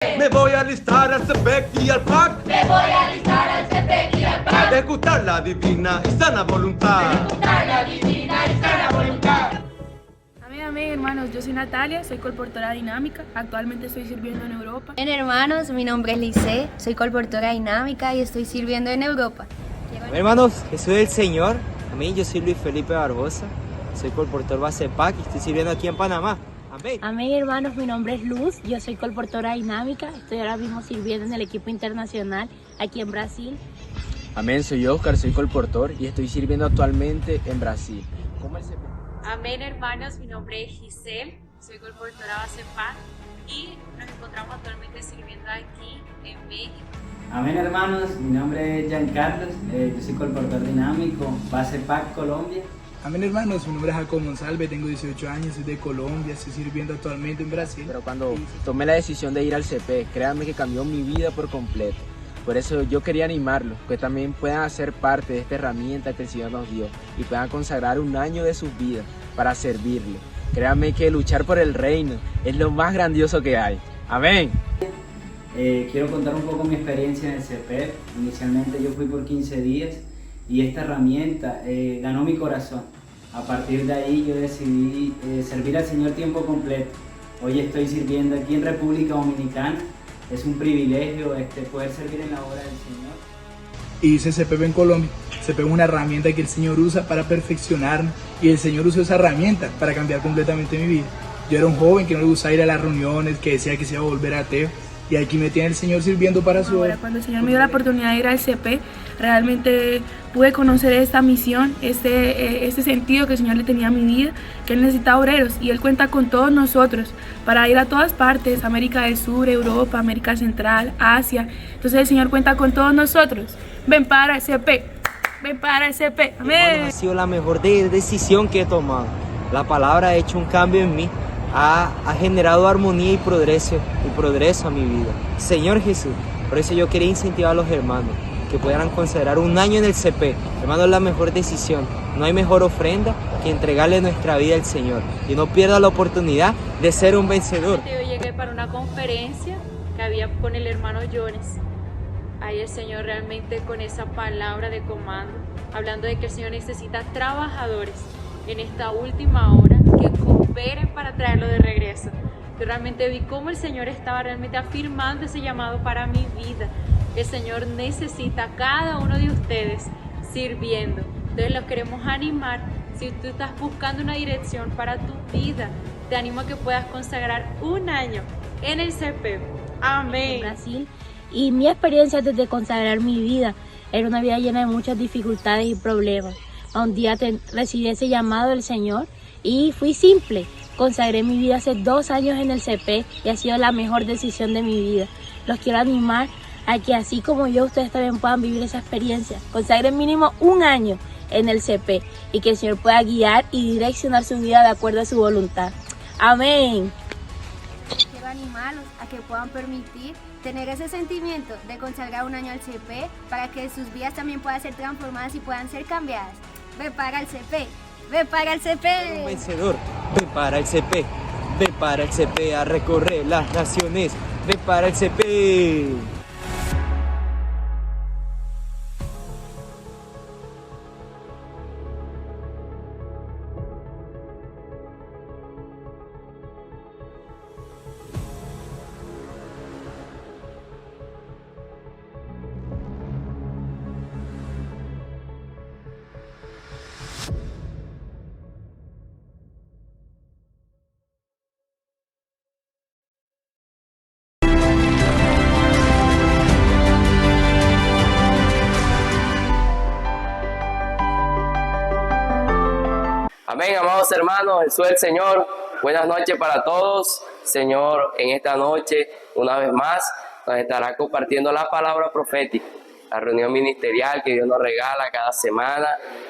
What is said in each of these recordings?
Me voy a alistar al CPEC y al PAC. Me voy a alistar al CPEC y al PAC. Ejecutar la divina y sana voluntad. Ejecutar la divina y sana voluntad. Amén, amén, hermanos. Yo soy Natalia, soy colportora dinámica. Actualmente estoy sirviendo en Europa. Bien, hermanos, mi nombre es Lice, soy colportora dinámica y estoy sirviendo en Europa. Hermanos, Jesús es el Señor. Amén. Yo soy Luis Felipe Barbosa, soy colportor base PAC y estoy sirviendo aquí en Panamá. Amén. Amén, hermanos, mi nombre es Luz, yo soy colportora dinámica, estoy ahora mismo sirviendo en el equipo internacional aquí en Brasil. Amén, soy Oscar, soy colportor y estoy sirviendo actualmente en Brasil. Amén, hermanos, mi nombre es Giselle, soy colportora base PAC y nos encontramos actualmente sirviendo aquí en México. Amén, hermanos, mi nombre es Giancarlos, yo soy colportor dinámico, base PAC Colombia. Amén, hermanos, mi nombre es Jacob Monsalve, tengo 18 años, soy de Colombia, estoy sirviendo actualmente en Brasil. Pero cuando tomé la decisión de ir al CP, créanme que cambió mi vida por completo. Por eso yo quería animarlos, que también puedan hacer parte de esta herramienta que el Señor nos dio y puedan consagrar un año de sus vidas para servirle. Créanme que luchar por el reino es lo más grandioso que hay. Amén. Quiero contar un poco mi experiencia en el CP. Inicialmente yo fui por 15 días y esta herramienta ganó mi corazón. A partir de ahí yo decidí servir al Señor tiempo completo. Hoy estoy sirviendo aquí en República Dominicana. Es un privilegio poder servir en la obra del Señor. Y hice CPP en Colombia. CPP es una herramienta que el Señor usa para perfeccionarnos y el Señor usó esa herramienta para cambiar completamente mi vida. Yo era un joven que no le gustaba ir a las reuniones, que decía que se iba a volver ateo. Y aquí me tiene el Señor sirviendo para su obra. Cuando el Señor me dio la oportunidad de ir al CP, realmente pude conocer esta misión, este sentido que el Señor le tenía a mi vida, que Él necesita obreros y Él cuenta con todos nosotros para ir a todas partes, América del Sur, Europa, América Central, Asia. Entonces el Señor cuenta con todos nosotros. Ven para el CP, ven para el CP. Amén. Ha sido la mejor decisión que he tomado. La palabra ha hecho un cambio en mí. Ha generado armonía y progreso a mi vida. Señor Jesús, por eso yo quería incentivar a los hermanos que puedan considerar un año en el CP. Hermano, es la mejor decisión. No hay mejor ofrenda que entregarle nuestra vida al Señor. Y no pierda la oportunidad de ser un vencedor. Yo llegué para una conferencia que había con el hermano Jones. Ahí el Señor realmente con esa palabra de comando, hablando de que el Señor necesita trabajadores en esta última hora que cooperen para traerlo de regreso. Yo realmente vi cómo el Señor estaba realmente afirmando ese llamado para mi vida. El Señor necesita a cada uno de ustedes sirviendo. Entonces los queremos animar. Si tú estás buscando una dirección para tu vida, te animo a que puedas consagrar un año en el CP. Amén. En Brasil. Y mi experiencia desde consagrar mi vida era una vida llena de muchas dificultades y problemas. Un día recibí ese llamado del Señor y fui simple. Consagré mi vida hace 2 años en el CP y ha sido la mejor decisión de mi vida. Los quiero animar a que así como yo, ustedes también puedan vivir esa experiencia. Consagren mínimo un año en el CP y que el Señor pueda guiar y direccionar su vida de acuerdo a su voluntad. Amén. Quiero animarlos a que puedan permitir tener ese sentimiento de consagrar un año al CP para que sus vidas también puedan ser transformadas y puedan ser cambiadas. Ven para el CP, ven para el CP. Un vencedor, ven para el CP, ven para el CP a recorrer las naciones, ven para el CP. Amén, amados hermanos, Jesús es el Señor. Buenas noches para todos. Señor, en esta noche, una vez más, nos estará compartiendo la palabra profética, la reunión ministerial que Dios nos regala cada semana,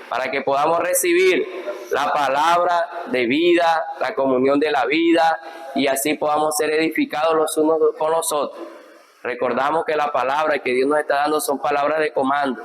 para que podamos recibir la palabra de vida, la comunión de la vida, y así podamos ser edificados los unos con los otros. Recordamos que la palabra que Dios nos está dando son palabras de comando,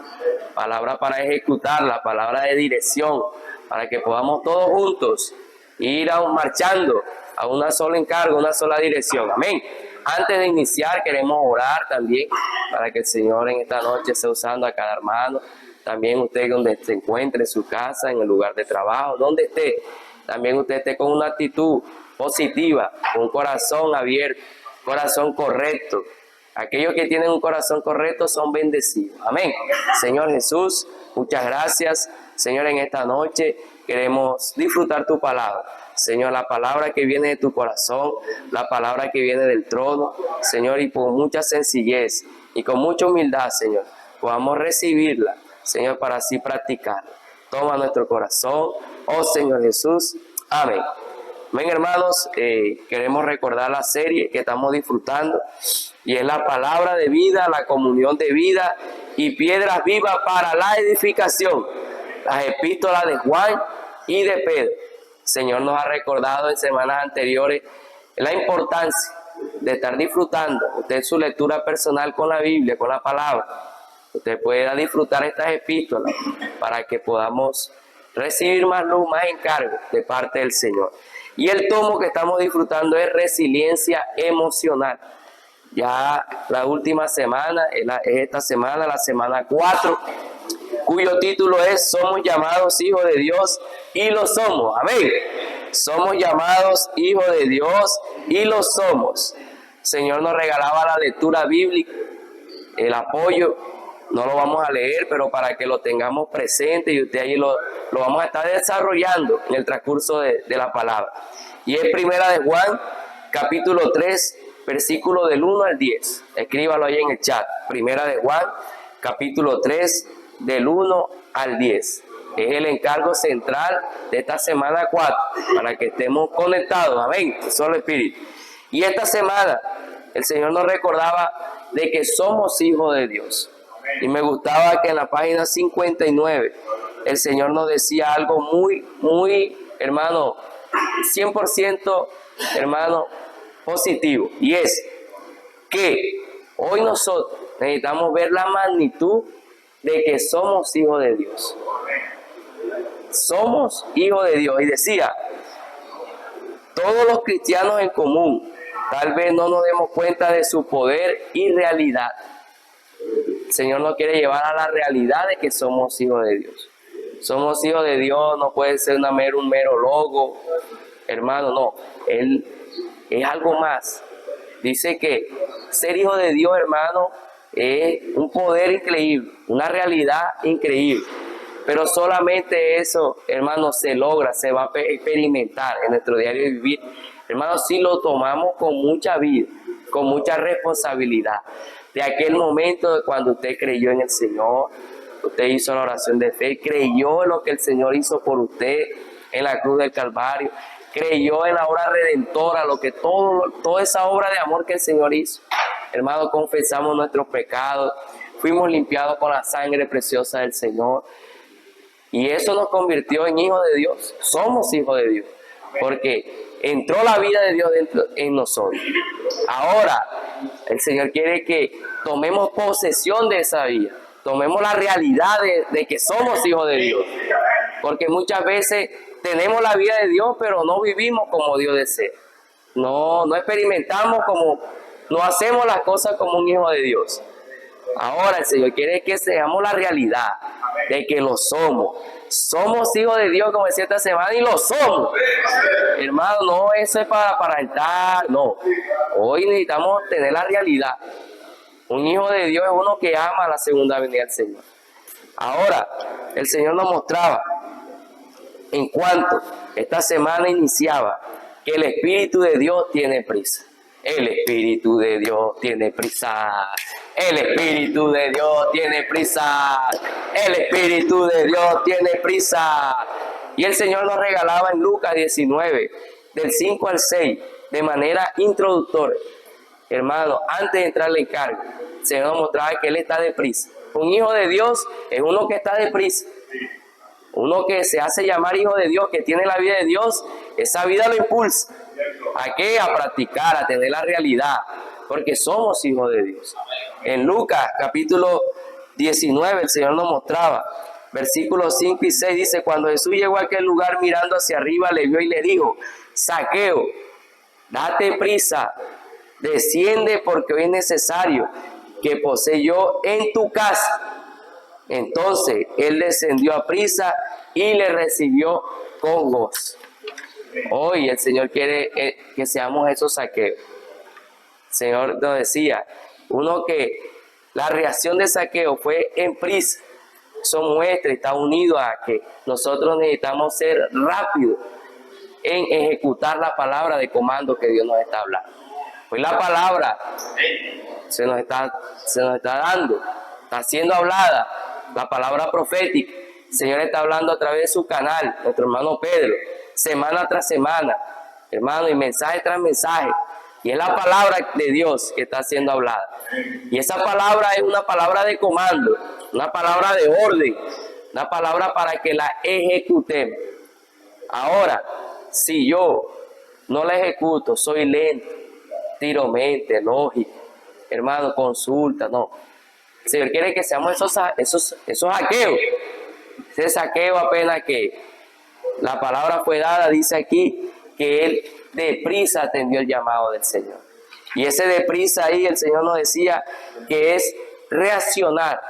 palabras para ejecutarla, palabras de dirección, para que podamos todos juntos ir marchando a una sola encargo, una sola dirección. Amén. Antes de iniciar queremos orar también para que el Señor en esta noche esté usando a cada hermano. También usted donde se encuentre, en su casa, en el lugar de trabajo, donde esté, también usted esté con una actitud positiva, con un corazón abierto, corazón correcto. Aquellos que tienen un corazón correcto son bendecidos. Amén. Señor Jesús, muchas gracias. Señor, en esta noche queremos disfrutar tu palabra. Señor, la palabra que viene de tu corazón, la palabra que viene del trono, Señor, y con mucha sencillez y con mucha humildad, Señor, podamos recibirla, Señor, para así practicarla. Toma nuestro corazón, oh Señor Jesús. Amén. Amén, hermanos, queremos recordar la serie que estamos disfrutando y es la palabra de vida, la comunión de vida y piedras vivas para la edificación. Las epístolas de Juan y de Pedro. El Señor nos ha recordado en semanas anteriores la importancia de estar disfrutando usted su lectura personal con la Biblia, con la palabra. Usted pueda disfrutar estas epístolas para que podamos recibir más luz, más encargo de parte del Señor. Y el tomo que estamos disfrutando es resiliencia emocional. Ya la última semana, es esta semana, la semana 4, cuyo título es Somos llamados hijos de Dios y lo somos. Amén. Somos llamados hijos de Dios y lo somos. El Señor nos regalaba la lectura bíblica, el apoyo. No lo vamos a leer, pero para que lo tengamos presente y usted ahí lo vamos a estar desarrollando en el transcurso de la palabra. Y es Primera de Juan, capítulo 3, versículo del 1 al 10. Escríbalo ahí en el chat. Primera de Juan, capítulo 3, del 1 al 10. Es el encargo central de esta semana 4, para que estemos conectados. Amén. Solo Espíritu. Y esta semana el Señor nos recordaba de que somos hijos de Dios. Y me gustaba que en la página 59 el Señor nos decía algo muy, hermano, 100%, hermano, positivo. Y es que hoy nosotros necesitamos ver la magnitud de que somos hijos de Dios. Somos hijos de Dios. Y decía, todos los cristianos en común, tal vez no nos demos cuenta de su poder y realidad. El Señor nos quiere llevar a la realidad de que somos hijos de Dios. Somos hijos de Dios, no puede ser un mero logo, hermano, no. Él es algo más. Dice que ser hijo de Dios, hermano, es un poder increíble, una realidad increíble. Pero solamente eso, hermano, se logra, se va a experimentar en nuestro diario vivir. Hermano, si lo tomamos con mucha vida, con mucha responsabilidad. De aquel momento de cuando usted creyó en el Señor, usted hizo la oración de fe, creyó en lo que el Señor hizo por usted en la cruz del Calvario, creyó en la obra redentora, lo que toda esa obra de amor que el Señor hizo. Hermano, confesamos nuestros pecados, fuimos limpiados con la sangre preciosa del Señor. Y eso nos convirtió en hijos de Dios. Somos hijos de Dios. Porque entró la vida de Dios dentro en nosotros. Ahora, el Señor quiere que tomemos posesión de esa vida. Tomemos la realidad de que somos hijos de Dios. Porque muchas veces tenemos la vida de Dios, pero no vivimos como Dios desea. No experimentamos no hacemos las cosas como un hijo de Dios. Ahora el Señor quiere que seamos la realidad de que lo somos. Somos hijos de Dios, como decía esta semana, y lo somos. Hermano, no eso es para aparentar, no. Hoy necesitamos tener la realidad. Un hijo de Dios es uno que ama la segunda venida del Señor. Ahora, el Señor nos mostraba, en cuanto esta semana iniciaba, que el Espíritu de Dios tiene prisa. El Espíritu de Dios tiene prisa. El Espíritu de Dios tiene prisa. El Espíritu de Dios tiene prisa. Y el Señor nos regalaba en Lucas 19, del 5 al 6, de manera introductoria. Hermano, antes de entrar al encargo, el Señor nos mostraba que Él está deprisa. Un hijo de Dios es uno que está deprisa. Uno que se hace llamar hijo de Dios, que tiene la vida de Dios, esa vida lo impulsa. ¿A qué? A practicar, a tener la realidad, porque somos hijos de Dios. En Lucas capítulo 19 el Señor nos mostraba, versículos 5 y 6 dice, cuando Jesús llegó a aquel lugar mirando hacia arriba, le vio y le dijo, Zaqueo, date prisa, desciende porque hoy es necesario que posee yo en tu casa. Entonces él descendió a prisa y le recibió con gozo. Hoy el Señor quiere que seamos esos Zaqueos. El Señor nos decía, uno que la reacción de Zaqueo fue en prisa. Eso muestra y está unido a que nosotros necesitamos ser rápidos en ejecutar la palabra de comando que Dios nos está hablando. Pues la palabra se nos está dando, está siendo hablada, la palabra profética. El Señor está hablando a través de su canal, nuestro hermano Pedro, semana tras semana, hermano, y mensaje tras mensaje. Y es la palabra de Dios que está siendo hablada. Y esa palabra es una palabra de comando, una palabra de orden, una palabra para que la ejecutemos. Ahora, si yo no la ejecuto, soy lento, tiro mente, lógico, hermano, consulta, no. El Señor quiere que seamos esos Zaqueos. Ese Zaqueo apenas que la palabra fue dada, dice aquí que él deprisa atendió el llamado del Señor. Y ese deprisa ahí el Señor nos decía que es reaccionar,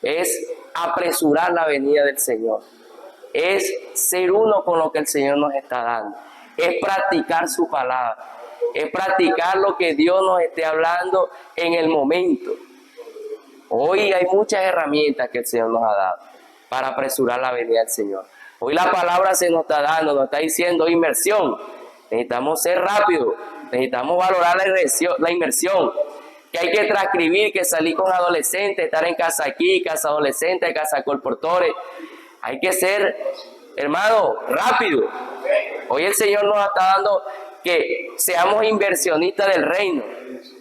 es apresurar la venida del Señor, es ser uno con lo que el Señor nos está dando, es practicar su palabra, es practicar lo que Dios nos esté hablando en el momento. Hoy hay muchas herramientas que el Señor nos ha dado para apresurar la venida del Señor. Hoy la palabra se nos está dando, nos está diciendo inmersión. Necesitamos ser rápidos, necesitamos valorar la inmersión, que hay que transcribir, que salir con adolescentes, estar en casa aquí, casa adolescente, casa colportores. Hay que ser, hermano, rápido. Hoy el Señor nos está dando que seamos inversionistas del reino,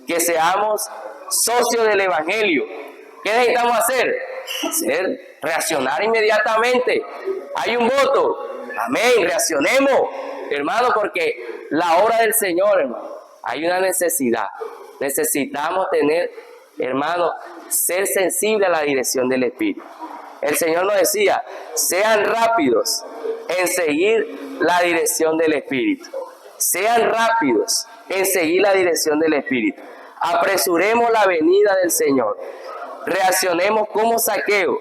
que seamos socios del evangelio. ¿Qué necesitamos hacer? Reaccionar inmediatamente. Hay un voto. Amén, reaccionemos, hermano, porque la obra del Señor, hermano, hay una necesidad. Necesitamos tener, hermano, ser sensible a la dirección del Espíritu. El Señor nos decía, sean rápidos en seguir la dirección del Espíritu. Sean rápidos en seguir la dirección del Espíritu. Apresuremos la venida del Señor. Reaccionemos como Zaqueo.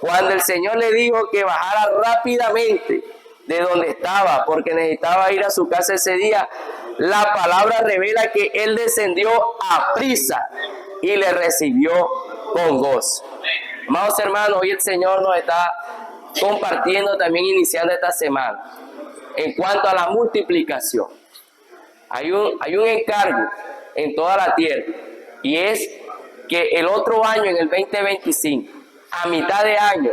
Cuando el Señor le dijo que bajara rápidamente de donde estaba, porque necesitaba ir a su casa ese día, la palabra revela que él descendió a prisa y le recibió con gozo. Amados hermanos, hoy el Señor nos está compartiendo también, iniciando esta semana, en cuanto a la multiplicación. Hay un encargo en toda la tierra, y es que el otro año, en el 2025, a mitad de año,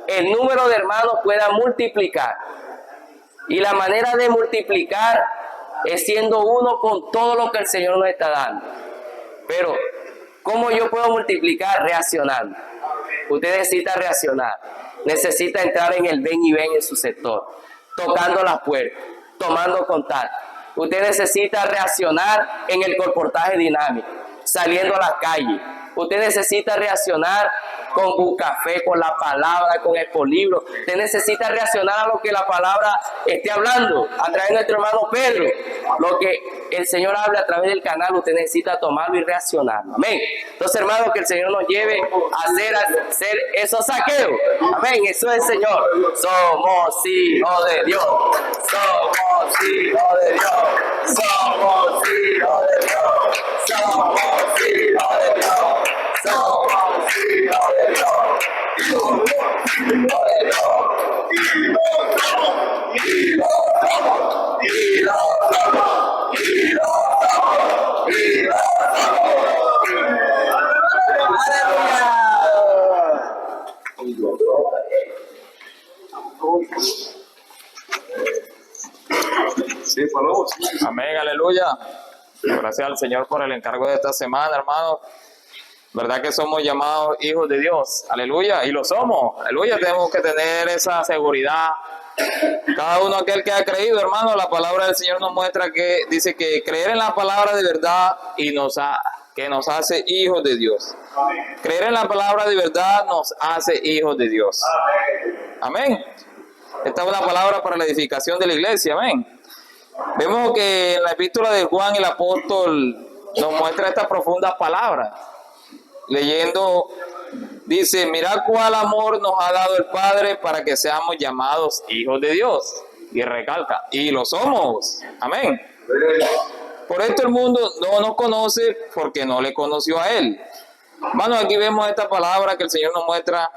el número de hermanos pueda multiplicar. Y la manera de multiplicar es siendo uno con todo lo que el Señor nos está dando. Pero, ¿cómo yo puedo multiplicar? Reaccionando. Usted necesita reaccionar. Necesita entrar en el ven y ven en su sector, tocando las puertas, tomando contacto. Usted necesita reaccionar en el colportaje dinámico, saliendo a las calles. Usted necesita reaccionar con un café, con la palabra, con el polibro. Usted necesita reaccionar a lo que la palabra esté hablando, a través de nuestro hermano Pedro. Lo que el Señor habla a través del canal, usted necesita tomarlo y reaccionar. Amén. Entonces, hermanos, que el Señor nos lleve a ser esos Zaqueos. Amén. Eso es el Señor. Somos hijos de Dios. Somos hijos de Dios. Somos hijos de Dios. Somos hijos de Dios. Somos hijos de Dios. Hijos de Dios. Y lo somos. Y lo somos. Y lo somos. Y lo somos. Y lo Amén, aleluya. Gracias al Señor por el encargo de esta semana, hermanos. ¿Verdad que somos llamados hijos de Dios? Aleluya, y lo somos. Aleluya, tenemos que tener esa seguridad. Cada uno aquel que ha creído, hermano, la palabra del Señor nos muestra que dice que creer en la palabra de verdad y que nos hace hijos de Dios. Creer en la palabra de verdad nos hace hijos de Dios. Amén. Esta es una palabra para la edificación de la iglesia. Amén. Vemos que en la epístola de Juan el apóstol nos muestra estas profundas palabras. Leyendo, dice, mirad cuál amor nos ha dado el Padre para que seamos llamados hijos de Dios. Y recalca, y lo somos. Amén. Por esto el mundo no nos conoce porque no le conoció a Él. Hermanos, aquí vemos esta palabra que el Señor nos muestra.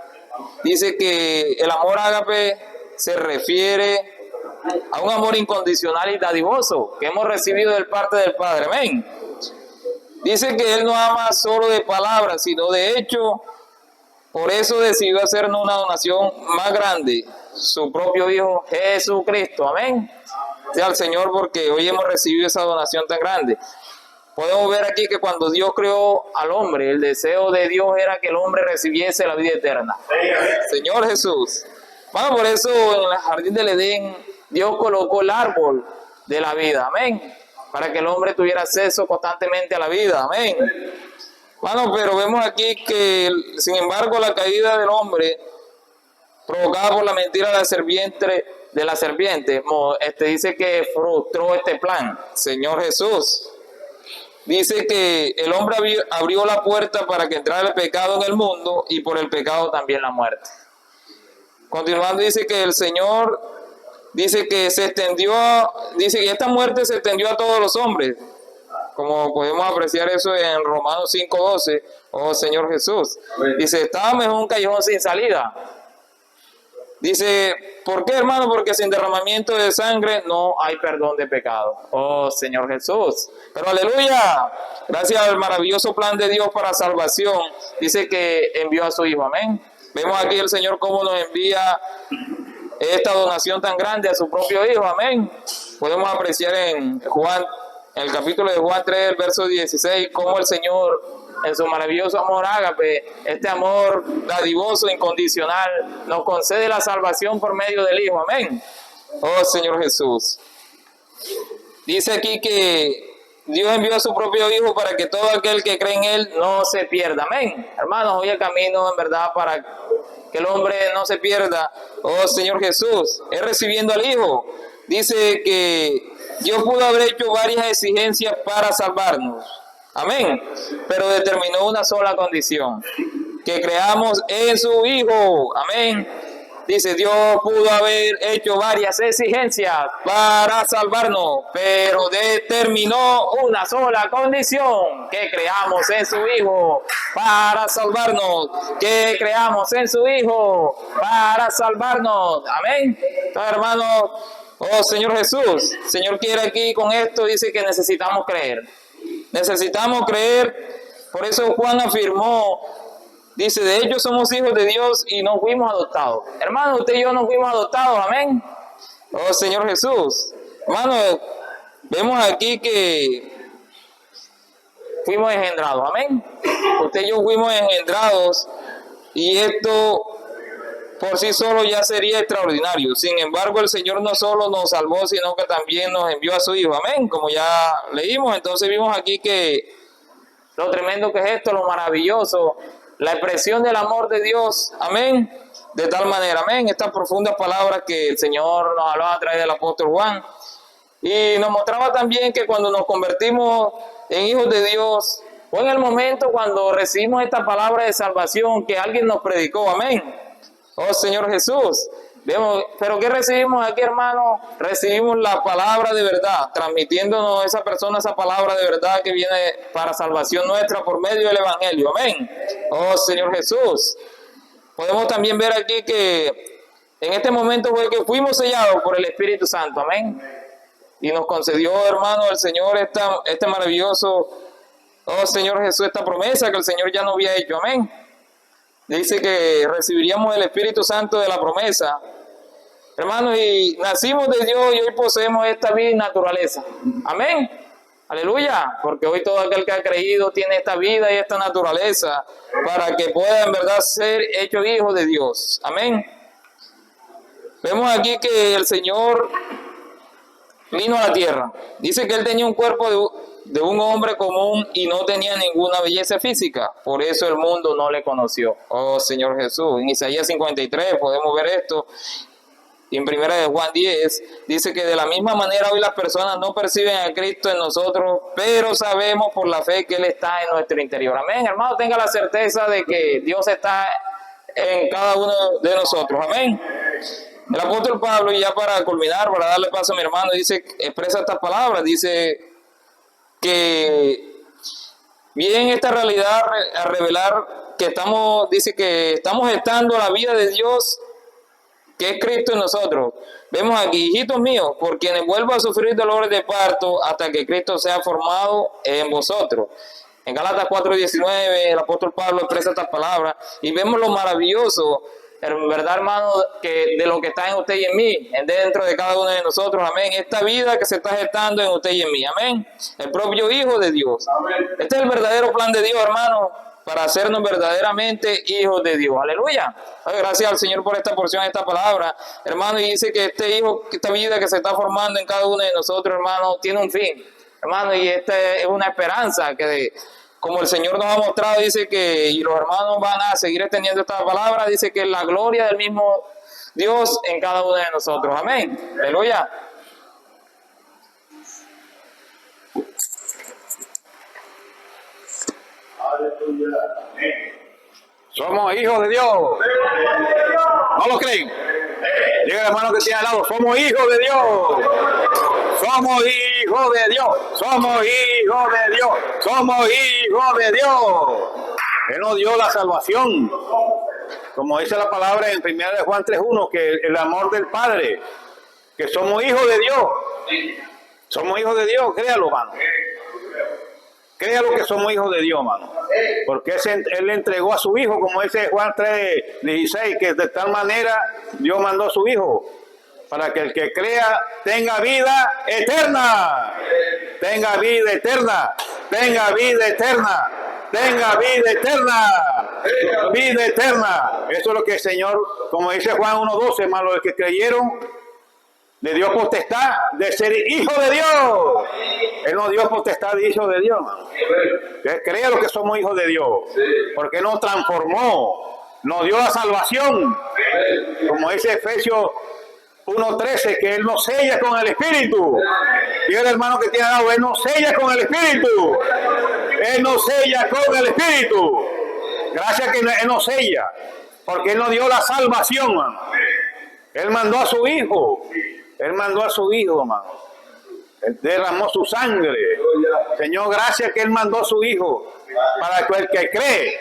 Dice que el amor ágape se refiere a un amor incondicional y dadivoso que hemos recibido de parte del Padre. Amén. Dice que Él no ama solo de palabras, sino de hecho. Por eso decidió hacernos una donación más grande, su propio Hijo Jesucristo. Amén. Sea el Señor, porque hoy hemos recibido esa donación tan grande. Podemos ver aquí que cuando Dios creó al hombre, el deseo de Dios era que el hombre recibiese la vida eterna. Señor Jesús. Bueno, por eso en el jardín del Edén, Dios colocó el árbol de la vida. Amén. Para que el hombre tuviera acceso constantemente a la vida. Amén. Bueno, pero vemos aquí que, sin embargo, la caída del hombre, provocada por la mentira de la serpiente, dice que frustró este plan. Señor Jesús. Dice que el hombre abrió la puerta para que entrara el pecado en el mundo y por el pecado también la muerte. Continuando, dice que el Señor dice que dice que esta muerte se extendió a todos los hombres, como podemos apreciar eso en Romanos 5:12. Oh Señor Jesús. Dice, estábamos en un callejón sin salida. Dice, ¿por qué, hermano? Porque sin derramamiento de sangre no hay perdón de pecado. Oh Señor Jesús. Pero aleluya, gracias al maravilloso plan de Dios para salvación, dice que envió a su Hijo. Amén. Vemos aquí el Señor cómo nos envía esta donación tan grande a su propio Hijo. Amén. Podemos apreciar en el capítulo de Juan 3, el verso 16, cómo el Señor, en su maravilloso amor ágape, este amor dadivoso, incondicional, nos concede la salvación por medio del Hijo. Amén. Oh Señor Jesús. Dice aquí que Dios envió a su propio Hijo para que todo aquel que cree en Él no se pierda. Amén. Hermanos, hoy el camino en verdad para que el hombre no se pierda, oh Señor Jesús, es recibiendo al Hijo. Dice que Dios pudo haber hecho varias exigencias para salvarnos. Amén. Pero determinó una sola condición: que creamos en su Hijo. Amén. Dice, Dios pudo haber hecho varias exigencias para salvarnos, pero determinó una sola condición: que creamos en su Hijo para salvarnos. Que creamos en su Hijo para salvarnos. Amén. Entonces, hermanos, oh Señor Jesús, el Señor quiere aquí con esto, dice que necesitamos creer. Necesitamos creer. Por eso Juan afirmó, dice, de hecho somos hijos de Dios y no fuimos adoptados. Hermano, usted y yo no fuimos adoptados. Amén. Oh Señor Jesús. Hermano, vemos aquí que fuimos engendrados. Amén. Usted y yo fuimos engendrados y esto por sí solo ya sería extraordinario. Sin embargo, el Señor no solo nos salvó, sino que también nos envió a su Hijo. Amén. Como ya leímos, entonces vimos aquí que lo tremendo que es esto, lo maravilloso, la expresión del amor de Dios. Amén. De tal manera, amén, estas profundas palabras que el Señor nos hablaba a través del apóstol Juan. Y nos mostraba también que cuando nos convertimos en hijos de Dios, o en el momento cuando recibimos esta palabra de salvación que alguien nos predicó. Amén. Oh Señor Jesús. Vemos, pero ¿qué recibimos aquí, hermano? Recibimos la palabra de verdad, transmitiéndonos a esa persona esa palabra de verdad que viene para salvación nuestra por medio del Evangelio. Amén. Oh Señor Jesús. Podemos también ver aquí que en este momento fue que fuimos sellados por el Espíritu Santo. Amén. Y nos concedió, hermano, el Señor este maravilloso, oh Señor Jesús, esta promesa que el Señor ya nos había hecho. Amén. Dice que recibiríamos el Espíritu Santo de la promesa. Hermanos, y nacimos de Dios y hoy poseemos esta vida y naturaleza. Amén. Aleluya. Porque hoy todo aquel que ha creído tiene esta vida y esta naturaleza para que pueda en verdad ser hecho hijo de Dios. Amén. Vemos aquí que el Señor vino a la tierra. Dice que Él tenía un cuerpo de un hombre común y no tenía ninguna belleza física. Por eso el mundo no le conoció. Oh Señor Jesús. En Isaías 53 podemos ver esto. Y en 1 de Juan 10 dice que de la misma manera hoy las personas no perciben a Cristo en nosotros, pero sabemos por la fe que Él está en nuestro interior. Amén, hermano, tenga la certeza de que Dios está en cada uno de nosotros. Amén. El apóstol Pablo, y ya para culminar, para darle paso a mi hermano, dice, expresa estas palabras, dice que bien esta realidad a revelar que estamos, dice que estamos gestando la vida de Dios, que es Cristo en nosotros. Vemos aquí, hijitos míos, por quienes vuelvo a sufrir dolores de parto hasta que Cristo sea formado en vosotros. En Gálatas 4:19 el apóstol Pablo expresa estas palabras y vemos lo maravilloso, en verdad, hermano, que de lo que está en usted y en mí, dentro de cada uno de nosotros, amén. Esta vida que se está gestando en usted y en mí, amén. El propio Hijo de Dios. Este es el verdadero plan de Dios, hermano, para hacernos verdaderamente hijos de Dios. Aleluya. Gracias al Señor por esta porción, esta palabra, hermano. Y dice que este hijo, esta vida que se está formando en cada uno de nosotros, hermano, tiene un fin, hermano, y esta es una esperanza que como el Señor nos ha mostrado, dice que, y los hermanos van a seguir extendiendo esta palabra, dice que la gloria del mismo Dios en cada uno de nosotros. Amén. Aleluya. Somos hijos de Dios. ¿No lo creen? Diga el hermano que tiene al lado, somos hijos de Dios. Somos hijos de Dios. Somos hijos de Dios. Somos hijos de Dios. Él nos dio la salvación. Como dice la palabra en 1 de Juan 3:1, que el amor del Padre, que somos hijos de Dios. Somos hijos de Dios, créalo, hermano. Créalo que somos hijos de Dios, hermano. Porque Él le entregó a su Hijo, como dice Juan 3:16, que de tal manera Dios mandó a su Hijo, para que el que crea tenga vida eterna. Tenga vida eterna. Tenga vida eterna. Tenga vida eterna. Vida eterna. Eso es lo que el Señor, como dice Juan 1:12, hermano, los que creyeron, le dio potestad de ser hijo de Dios. Él nos dio potestad de hijo de Dios, hermano. Crea lo que somos hijos de Dios. Porque nos transformó. Nos dio la salvación. Como dice Efesios 1:13, que Él nos sella con el Espíritu. Y el hermano que tiene al lado, Él nos sella con el Espíritu. Él nos sella con el Espíritu. Gracias que Él nos sella. Porque Él nos dio la salvación, hermano. Él mandó a su Hijo. Él mandó a su Hijo, hermano. Él derramó su sangre. Señor, gracias que Él mandó a su Hijo. Para que el que cree,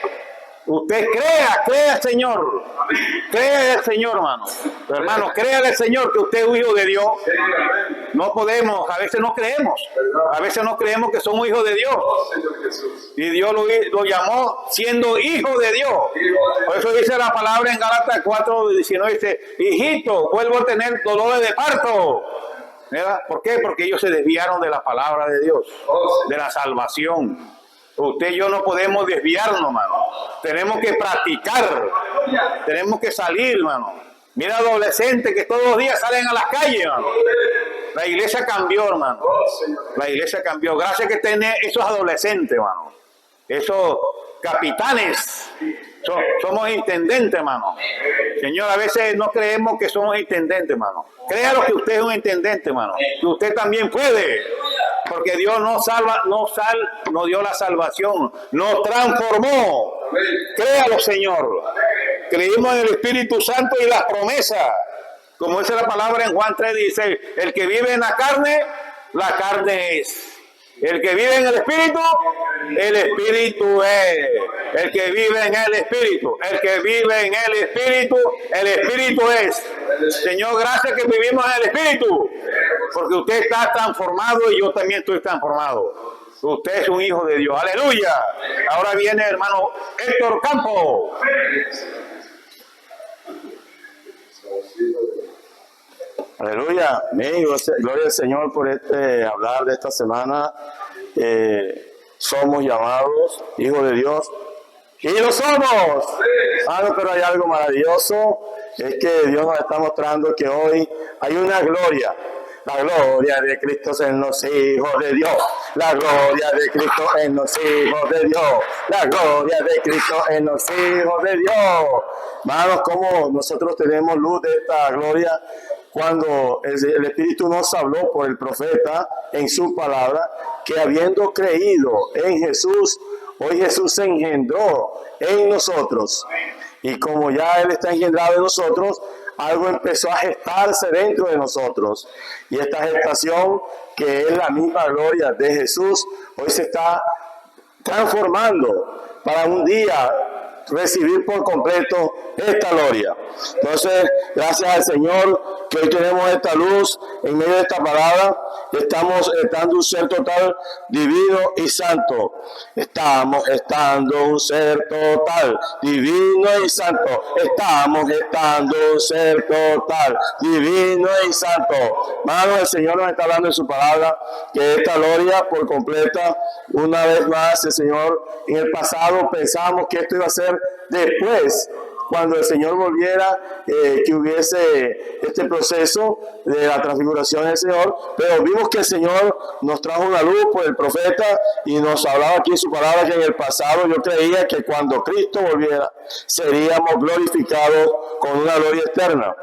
usted crea al Señor. Crea al Señor, hermano. Pero, hermano, crea al Señor que usted es un hijo de Dios. No podemos, a veces no creemos. A veces no creemos que somos hijos de Dios. Y Dios lo llamó siendo hijo de Dios. Por eso dice la palabra en Gálatas 4:19, dice, hijito, vuelvo a tener dolores de parto. ¿Verdad? ¿Por qué? Porque ellos se desviaron de la palabra de Dios, de la salvación. Usted y yo no podemos desviarnos, hermano. Tenemos que practicar. Tenemos que salir, hermano. Mira adolescentes que todos los días salen a las calles, hermano. La iglesia cambió, hermano. La iglesia cambió. Gracias que tiene esos adolescentes, hermano. Esos capitanes. Somos intendentes, hermano. Señor, a veces no creemos que somos intendentes, hermano. Créalo que usted es un intendente, hermano. Que usted también puede. Porque Dios nos dio la salvación. Nos transformó. Créalo, Señor. Creímos en el Espíritu Santo y las promesas. Como dice la palabra en Juan 3:16. El que vive en la carne es. El que vive en el Espíritu es. El que vive en el Espíritu es. Señor, gracias que vivimos en el Espíritu. Porque usted está transformado y yo también estoy transformado. Usted es un hijo de Dios. Aleluya. Ahora viene hermano Héctor Campo. Aleluya. Gloria al Señor por hablar de esta semana. Somos llamados hijos de Dios y lo somos. Pero hay algo maravilloso, es que Dios nos está mostrando que hoy hay una gloria. La gloria de Cristo en los hijos de Dios. La gloria de Cristo en los hijos de Dios. La gloria de Cristo en los hijos de Dios. Hermanos, como nosotros tenemos luz de esta gloria, cuando el Espíritu nos habló por el profeta en su palabra, que habiendo creído en Jesús, hoy Jesús se engendró en nosotros. Y como ya Él está engendrado en nosotros, algo empezó a gestarse dentro de nosotros. Y esta gestación, que es la misma gloria de Jesús, hoy se está transformando para un día recibir por completo esta gloria. Entonces, gracias al Señor que hoy tenemos esta luz en medio de esta palabra. Estamos estando un ser total, divino y santo. Estamos estando un ser total, divino y santo. Estamos estando un ser total, divino y santo. Hermano, el Señor nos está hablando en su palabra que esta gloria por completa, una vez más, el Señor, en el pasado pensábamos que esto iba a ser después, cuando el Señor volviera, que hubiese este proceso de la transfiguración del Señor, pero vimos que el Señor nos trajo una luz por el profeta y nos hablaba aquí en su palabra que en el pasado yo creía que cuando Cristo volviera seríamos glorificados con una gloria eterna.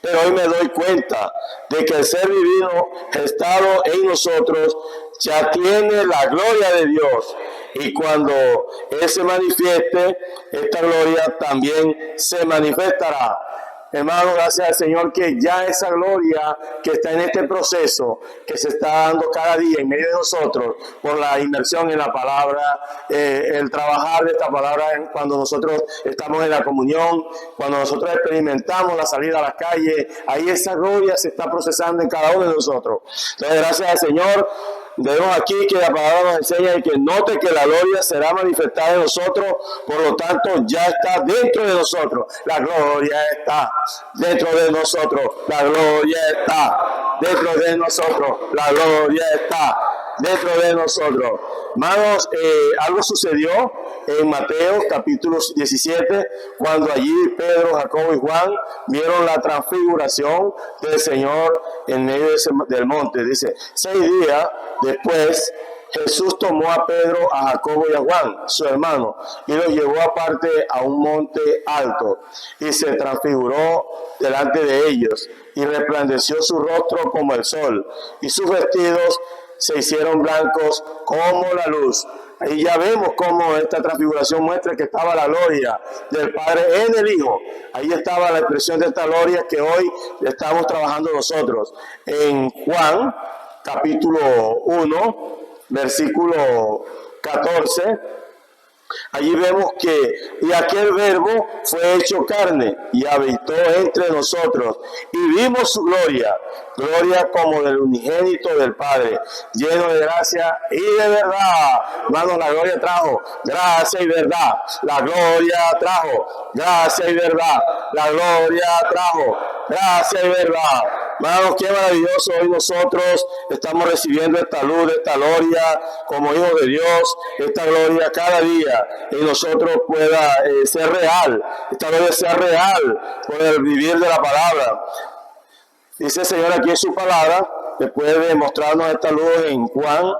Pero hoy me doy cuenta de que el ser divino gestado en nosotros ya tiene la gloria de Dios. Y cuando Él se manifieste, esta gloria también se manifestará. Hermano, gracias al Señor que ya esa gloria que está en este proceso, que se está dando cada día en medio de nosotros, por la inmersión en la palabra, el trabajar de esta palabra cuando nosotros estamos en la comunión, cuando nosotros experimentamos la salida a las calles, ahí esa gloria se está procesando en cada uno de nosotros. Entonces, gracias al Señor, vemos aquí que la palabra nos enseña y que note que la gloria será manifestada en nosotros, por lo tanto ya está dentro de nosotros. La gloria está dentro de nosotros. La gloria está dentro de nosotros. La gloria está dentro de nosotros. Hermanos, algo sucedió en Mateo capítulo 17, cuando allí Pedro, Jacobo y Juan vieron la transfiguración del Señor en medio del monte. Dice, 6 días después, Jesús tomó a Pedro, a Jacobo y a Juan, su hermano, y los llevó aparte a un monte alto, y se transfiguró delante de ellos, y resplandeció su rostro como el sol, y sus vestidos se hicieron blancos como la luz. Ahí ya vemos cómo esta transfiguración muestra que estaba la gloria del Padre en el Hijo. Ahí estaba la expresión de esta gloria que hoy estamos trabajando nosotros. En Juan, capítulo 1, versículo 14, allí vemos que y aquel verbo fue hecho carne y habitó entre nosotros y vimos su gloria, gloria como del unigénito del Padre, lleno de gracia y de verdad. Hermanos, la gloria trajo gracia y verdad. La gloria trajo gracia y verdad. La gloria trajo gracia y verdad. Hermanos, qué maravilloso hoy nosotros estamos recibiendo esta luz, esta gloria como hijos de Dios. Esta gloria cada día en nosotros pueda ser real. Esta gloria sea real por el vivir de la palabra. Dice el Señor aquí en su palabra, después de mostrarnos esta luz en Juan,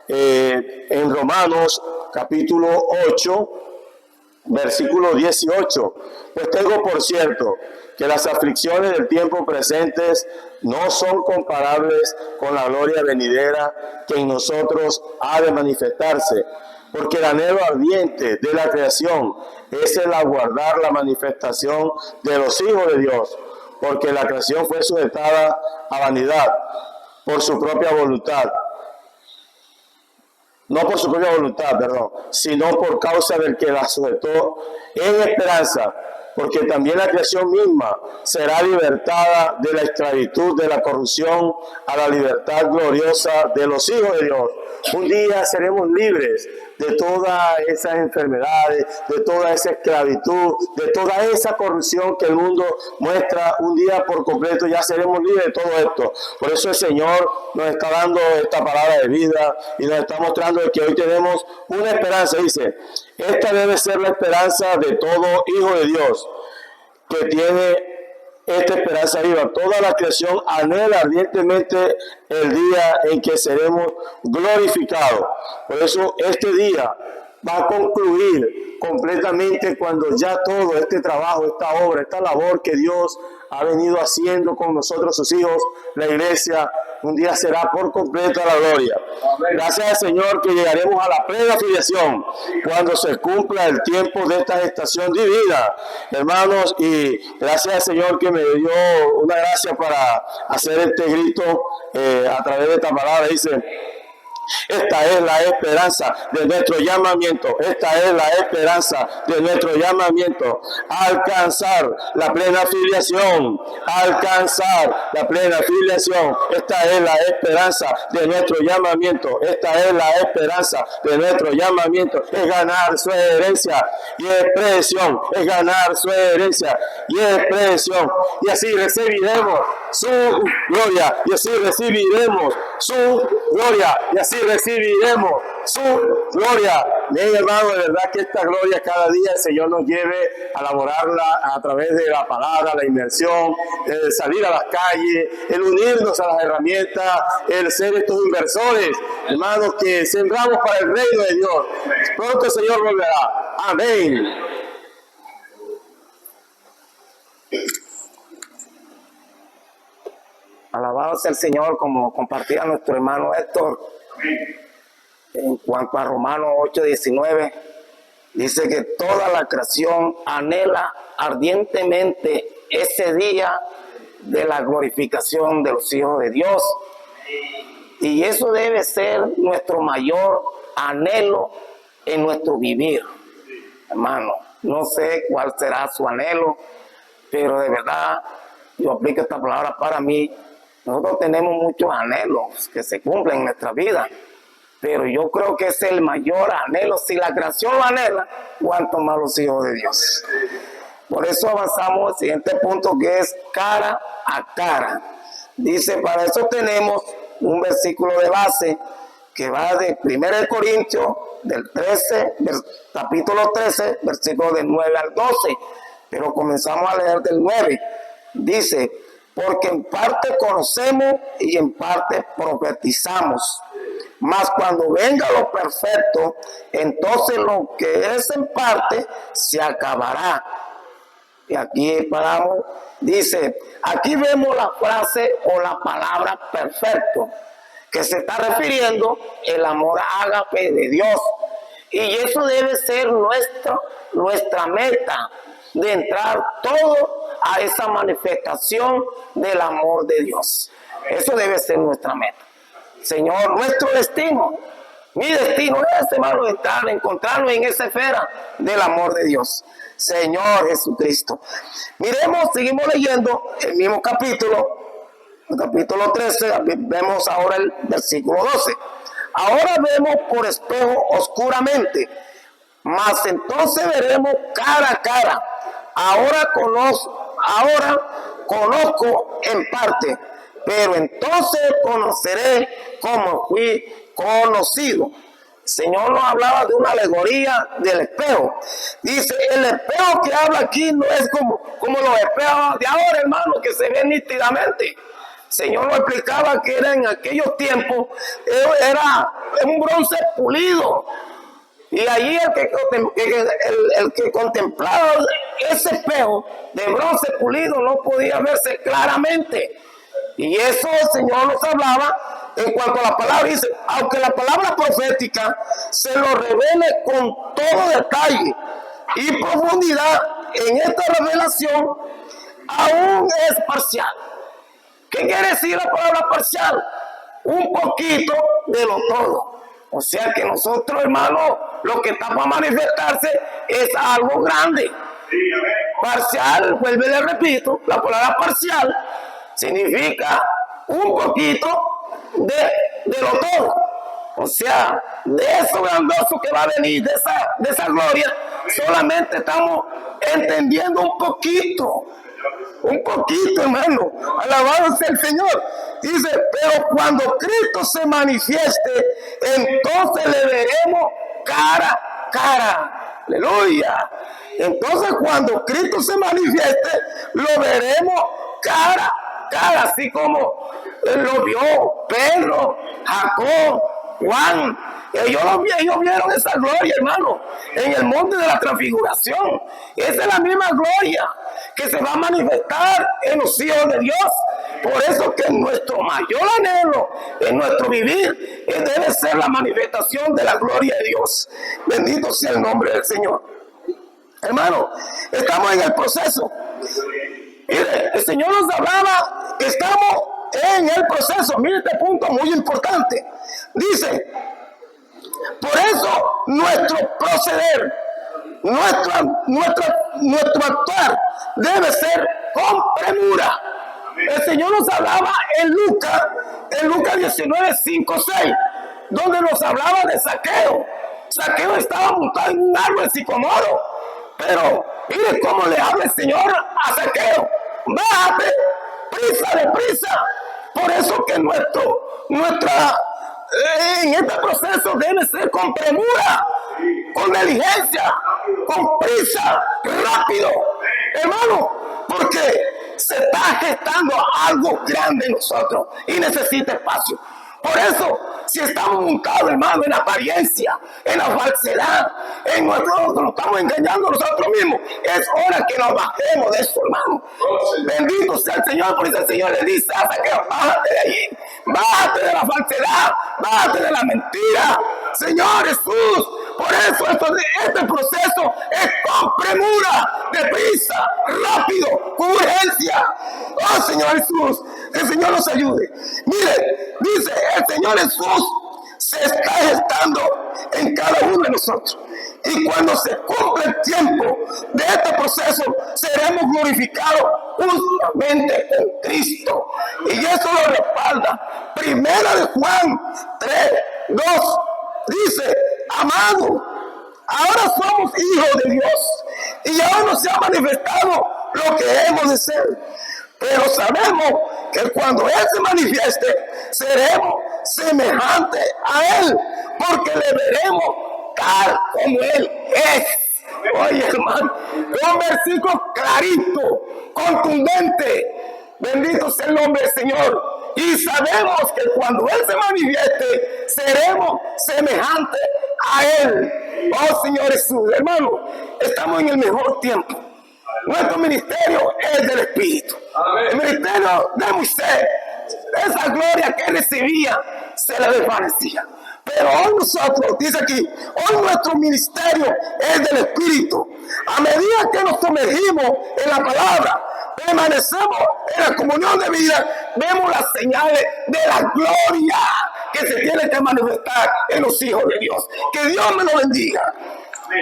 en Romanos capítulo 8, versículo 18. Pues tengo por cierto que las aflicciones del tiempo presentes no son comparables con la gloria venidera que en nosotros ha de manifestarse, porque el anhelo ardiente de la creación es el aguardar la manifestación de los hijos de Dios, porque la creación fue sujetada a vanidad por su propia voluntad. No por su propia voluntad, sino por causa del que la sujetó en esperanza, porque también la creación misma será libertada de la esclavitud de la corrupción a la libertad gloriosa de los hijos de Dios. Un día seremos libres de todas esas enfermedades, de toda esa esclavitud, de toda esa corrupción que el mundo muestra. Un día por completo ya seremos libres de todo esto. Por eso el Señor nos está dando esta palabra de vida y nos está mostrando que hoy tenemos una esperanza. Dice, esta debe ser la esperanza de todo hijo de Dios que tiene esta esperanza viva. Toda la creación anhela ardientemente el día en que seremos glorificados. Por eso este día va a concluir completamente cuando ya todo este trabajo, esta obra, esta labor que Dios ha venido haciendo con nosotros, sus hijos, la iglesia, un día será por completo la gloria. Gracias al Señor que llegaremos a la plena filiación cuando se cumpla el tiempo de esta gestación divina, hermanos, y gracias al Señor que me dio una gracia para hacer este grito a través de esta palabra. Dice: esta es la esperanza de nuestro llamamiento. Esta es la esperanza de nuestro llamamiento. Alcanzar la plena filiación. Alcanzar la plena filiación. Esta es la esperanza de nuestro llamamiento. Esta es la esperanza de nuestro llamamiento. Es ganar su herencia y expresión. Es ganar su herencia y expresión. Y así recibiremos su gloria. Y así recibiremos su gloria. Y así recibiremos su gloria. Bien, hermano, de verdad que esta gloria cada día el Señor nos lleve a elaborarla a través de la palabra, la inmersión, el salir a las calles, el unirnos a las herramientas, el ser estos inversores, hermanos, que sembramos para el reino de Dios. Pronto el Señor volverá. Amén. Alabado sea el Señor, como compartía nuestro hermano Héctor. En cuanto a Romanos 8:19, dice que toda la creación anhela ardientemente ese día de la glorificación de los hijos de Dios. Y eso debe ser nuestro mayor anhelo en nuestro vivir. Hermano, no sé cuál será su anhelo, pero de verdad yo aplico esta palabra para mí. Nosotros tenemos muchos anhelos que se cumplen en nuestra vida, pero yo creo que es el mayor anhelo. Si la creación lo anhela, cuánto más los hijos de Dios. Por eso avanzamos al siguiente punto, que es cara a cara. Dice, para eso tenemos un versículo de base que va de 1 Corintios, del capítulo 13, versículos del 9 al 12. Pero comenzamos a leer del 9. Dice: porque en parte conocemos y en parte profetizamos. Mas cuando venga lo perfecto, entonces lo que es en parte se acabará. Y aquí paramos. Dice, aquí vemos la frase o la palabra perfecto, que se está refiriendo el amor ágape de Dios. Y eso debe ser nuestra meta, de entrar todo a esa manifestación del amor de Dios. Eso debe ser nuestra meta. Señor, nuestro destino, mi destino es, hermano, encontrarnos en esa esfera del amor de Dios. Señor Jesucristo. Miremos, seguimos leyendo el mismo capítulo, el capítulo 13, vemos ahora el versículo 12. Ahora vemos por espejo oscuramente, mas entonces veremos cara a cara. Ahora conozco en parte, pero entonces conoceré como fui conocido. El Señor nos hablaba de una alegoría del espejo. Dice, el espejo que habla aquí no es como los espejos de ahora, hermano, que se ven nítidamente. El Señor nos explicaba que era en aquellos tiempos, era un bronce pulido. Y allí el que contemplaba ese espejo de bronce pulido no podía verse claramente. Y eso el Señor nos hablaba en cuanto a la palabra. Dice, aunque la palabra profética se lo revele con todo detalle y profundidad, en esta revelación aún es parcial. ¿Qué quiere decir la palabra parcial? Un poquito de lo todo. O sea que nosotros, hermanos, lo que está para manifestarse es algo grande. Parcial, vuelve, le repito, la palabra parcial significa un poquito de lo todo. O sea, de eso grandoso que va a venir, de esa gloria, solamente estamos entendiendo un poquito, hermano. Alabado sea el Señor. Dice, pero cuando Cristo se manifieste, entonces le veremos cara a cara. Aleluya. Entonces cuando Cristo se manifieste, lo veremos cara a cara, así como lo vio Pedro, Jacob, Juan, Ellos vieron esa gloria, hermano, en el monte de la transfiguración. Esa es la misma gloria que se va a manifestar en los hijos de Dios. Por eso que nuestro mayor anhelo en nuestro vivir debe ser la manifestación de la gloria de Dios. Bendito sea el nombre del Señor. Hermano, estamos en el proceso. Mire, el Señor nos hablaba que estamos en el proceso. Mire este punto muy importante. Dice, por eso nuestro proceder, nuestro actuar debe ser con premura. El Señor nos hablaba en Lucas 19, 5, 6, donde nos hablaba de Zaqueo. Zaqueo estaba montado en un árbol sicomoro, pero mire cómo le habla el Señor a Zaqueo: bájate, prisa de prisa. Por eso que en este proceso debe ser con premura, con diligencia, con prisa, rápido, hermano, porque se está gestando algo grande en nosotros y necesita espacio. Por eso, si estamos montados, hermano, en la apariencia, en la falsedad, nos estamos engañando a nosotros mismos, es hora que nos bajemos de eso, hermano. Bendito sea el Señor, por eso el Señor le dice a Zaqueo: bájate de allí, bájate de la falsedad, bájate de la mentira. Señor Jesús, por eso este proceso es con premura, deprisa, rápido, con urgencia. Oh, Señor Jesús, que el Señor nos ayude. Mire, dice el Señor Jesús, se está gestando en cada uno de nosotros. Y cuando se cumple el tiempo de este proceso, seremos glorificados justamente con Cristo. Y eso lo respalda Primera de Juan 3, 2. Dice: amado, ahora somos hijos de Dios y aún no se ha manifestado lo que hemos de ser. Pero sabemos que cuando Él se manifieste, seremos semejantes a Él, porque le veremos tal como Él es. Oye, hermano, un versículo clarito, contundente. Bendito sea el nombre del Señor. Y sabemos que cuando Él se manifieste, seremos semejantes a Él. Oh, Señor Jesús, hermano, estamos en el mejor tiempo. Nuestro ministerio es del Espíritu. El ministerio de Moisés, esa gloria que recibía, se le desvanecía. Pero hoy nosotros, dice aquí, hoy nuestro ministerio es del Espíritu. A medida que nos sumergimos en la palabra, permanecemos en la comunión de vida, vemos las señales de la gloria que se tiene que manifestar en los hijos de Dios. Que Dios me lo bendiga.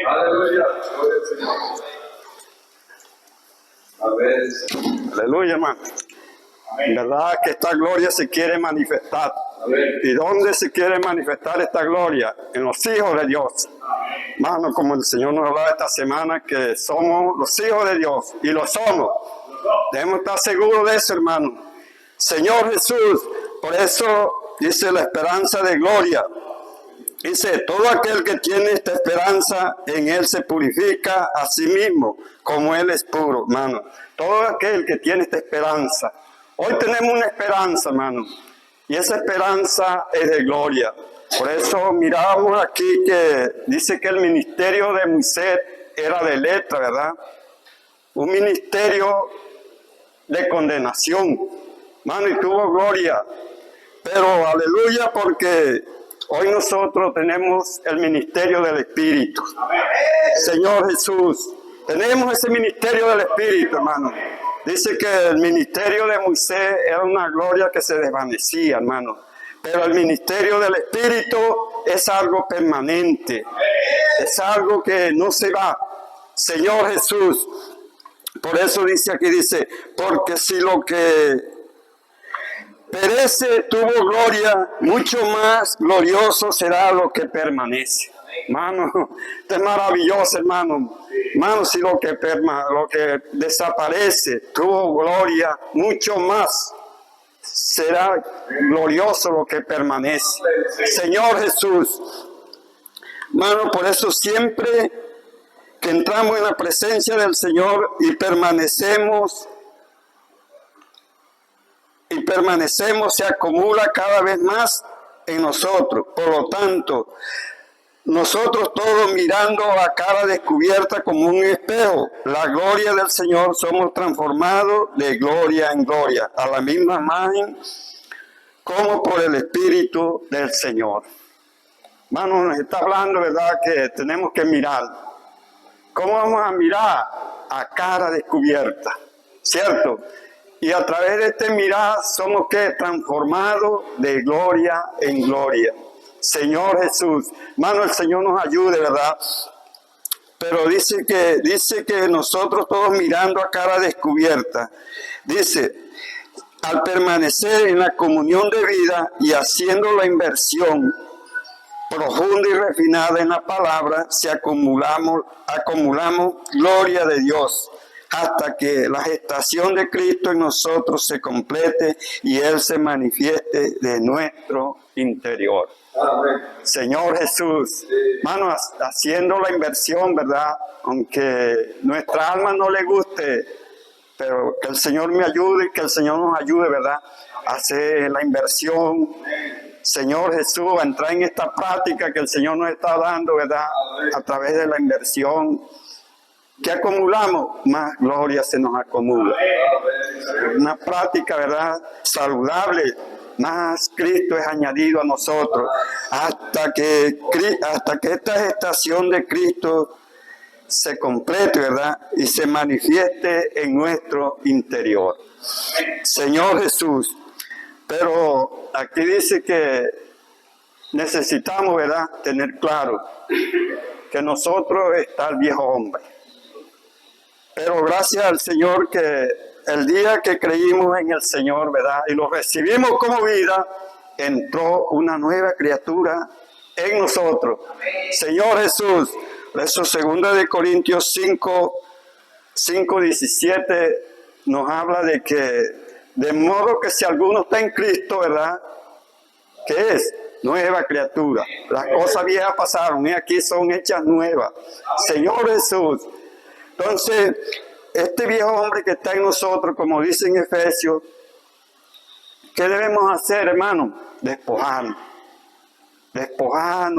Aleluya. Aleluya, hermano. ¿Verdad que esta gloria se quiere manifestar? ¿Y dónde se quiere manifestar esta gloria? En los hijos de Dios. Hermano, como el Señor nos hablaba esta semana, que somos los hijos de Dios, y lo somos. Debemos estar seguros de eso, hermano. Señor Jesús, por eso dice la esperanza de gloria. Dice: todo aquel que tiene esta esperanza, en Él se purifica a sí mismo, como Él es puro, hermano. Todo aquel que tiene esta esperanza. Hoy tenemos una esperanza, hermano, y esa esperanza es de gloria. Por eso mirábamos aquí que dice que el ministerio de Moisés era de letra, ¿verdad? Un ministerio de condenación, hermano, y tuvo gloria. Pero aleluya, porque hoy nosotros tenemos el ministerio del Espíritu. Señor Jesús, tenemos ese ministerio del Espíritu, hermano. Dice que el ministerio de Moisés era una gloria que se desvanecía, hermano. Pero el ministerio del Espíritu es algo permanente. Es algo que no se va. Señor Jesús, por eso dice aquí, dice: porque si lo que perece tuvo gloria, mucho más glorioso será lo que permanece. Hermano, esto es maravilloso, hermano. Hermano, si lo que desaparece tuvo gloria, mucho más será glorioso lo que permanece. Señor Jesús, hermano, por eso siempre que entramos en la presencia del Señor y permanecemos, se acumula cada vez más en nosotros. Por lo tanto, nosotros todos mirando a cara descubierta como un espejo, la gloria del Señor, somos transformados de gloria en gloria, a la misma imagen como por el Espíritu del Señor. Hermano, nos está hablando, ¿verdad?, que tenemos que mirar. ¿Cómo vamos a mirar? A cara descubierta, ¿cierto? Y a través de este mirar somos ¿qué? Transformados de gloria en gloria. Señor Jesús, hermano, el Señor nos ayude, ¿verdad? Pero dice que nosotros todos mirando a cara descubierta, dice, al permanecer en la comunión de vida y haciendo la inversión profunda y refinada en la palabra, si acumulamos gloria de Dios, hasta que la gestación de Cristo en nosotros se complete y Él se manifieste de nuestro interior. Amén. Señor Jesús, hermano, haciendo la inversión, ¿verdad? Aunque nuestra alma no le guste, pero que el Señor me ayude, que el Señor nos ayude, ¿verdad? A hacer la inversión. Señor Jesús, a entrar en esta práctica que el Señor nos está dando, ¿verdad? A través de la inversión. ¿Qué acumulamos? Más gloria se nos acumula. Una práctica, ¿verdad?, saludable. Más Cristo es añadido a nosotros. Hasta que esta gestación de Cristo se complete, ¿verdad?, y se manifieste en nuestro interior. Señor Jesús, pero aquí dice que necesitamos, ¿verdad?, tener claro que nosotros está el viejo hombre. Pero gracias al Señor que el día que creímos en el Señor, ¿verdad?, y lo recibimos como vida, entró una nueva criatura en nosotros. Señor Jesús, eso 2 de Corintios 5:17 nos habla de que, de modo que si alguno está en Cristo, ¿verdad?, ¿qué es? Nueva criatura. Las cosas viejas pasaron y aquí son hechas nuevas. Señor Jesús, entonces, este viejo hombre que está en nosotros, como dice en Efesios, ¿qué debemos hacer, hermano? Despojarnos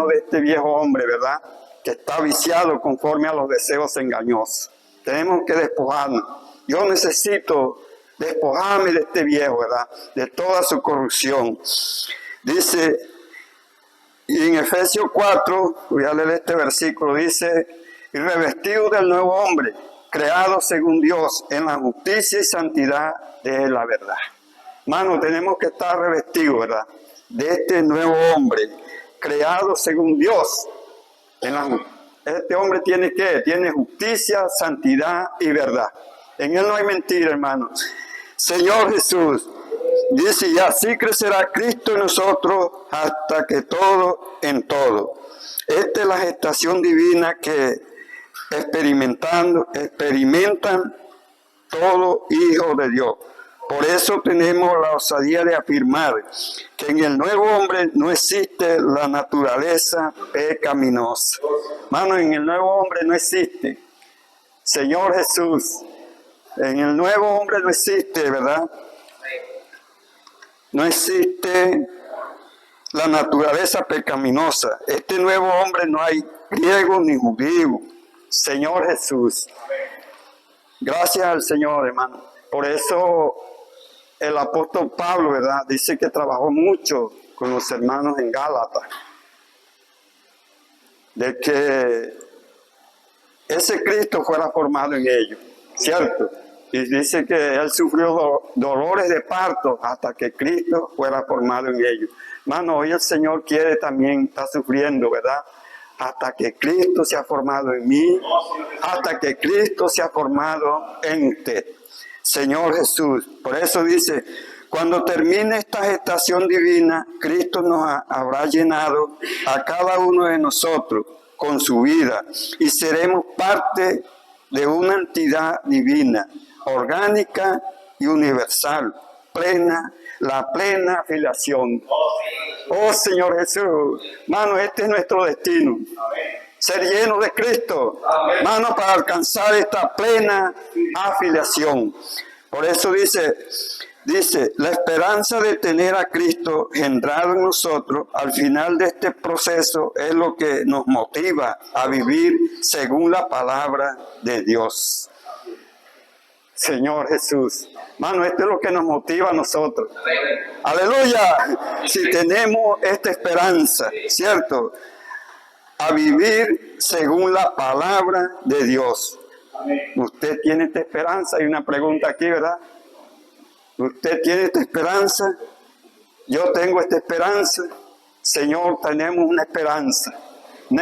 de este viejo hombre, ¿verdad?, que está viciado conforme a los deseos engañosos. Tenemos que despojarnos. Yo necesito despojarme de este viejo, ¿verdad?, de toda su corrupción. Dice, y en Efesios 4, voy a leer este versículo, dice, y revestido del nuevo hombre, creado según Dios en la justicia y santidad de la verdad. Hermano, tenemos que estar revestidos, ¿verdad?, de este nuevo hombre, creado según Dios. Este hombre tiene ¿qué? Tiene justicia, santidad y verdad. En él no hay mentira, hermano. Señor Jesús, dice, y así crecerá Cristo en nosotros hasta que todo en todo. Esta es la gestación divina que experimentan todo hijo de Dios. Por eso tenemos la osadía de afirmar que en el nuevo hombre no existe la naturaleza pecaminosa. Hermano, en el nuevo hombre no existe. Señor Jesús, en el nuevo hombre no existe, ¿verdad? No existe la naturaleza pecaminosa. Este nuevo hombre no hay griego ni judío. Señor Jesús. Gracias al Señor, hermano. Por eso el apóstol Pablo, ¿verdad?, dice que trabajó mucho con los hermanos en Gálatas. De que ese Cristo fuera formado en ellos, ¿cierto? Y dice que él sufrió dolores de parto hasta que Cristo fuera formado en ellos. Hermano, hoy el Señor quiere también estar sufriendo, ¿verdad?, hasta que Cristo se ha formado en mí, hasta que Cristo se ha formado en usted. Señor Jesús, por eso dice, cuando termine esta gestación divina, Cristo nos habrá llenado a cada uno de nosotros con su vida y seremos parte de una entidad divina, orgánica y universal, la plena filiación. Oh Señor Jesús, hermano, este es nuestro destino. Ser lleno de Cristo, hermano, para alcanzar esta plena afiliación. Por eso dice, Dice, la esperanza de tener a Cristo engendrado en nosotros al final de este proceso es lo que nos motiva a vivir según la palabra de Dios. Señor Jesús, hermano, esto es lo que nos motiva a nosotros. Aleluya, si tenemos esta esperanza, ¿cierto? A vivir según la palabra de Dios. Usted tiene esta esperanza. Hay una pregunta aquí, ¿verdad? Usted tiene esta esperanza, yo tengo esta esperanza, Señor, tenemos una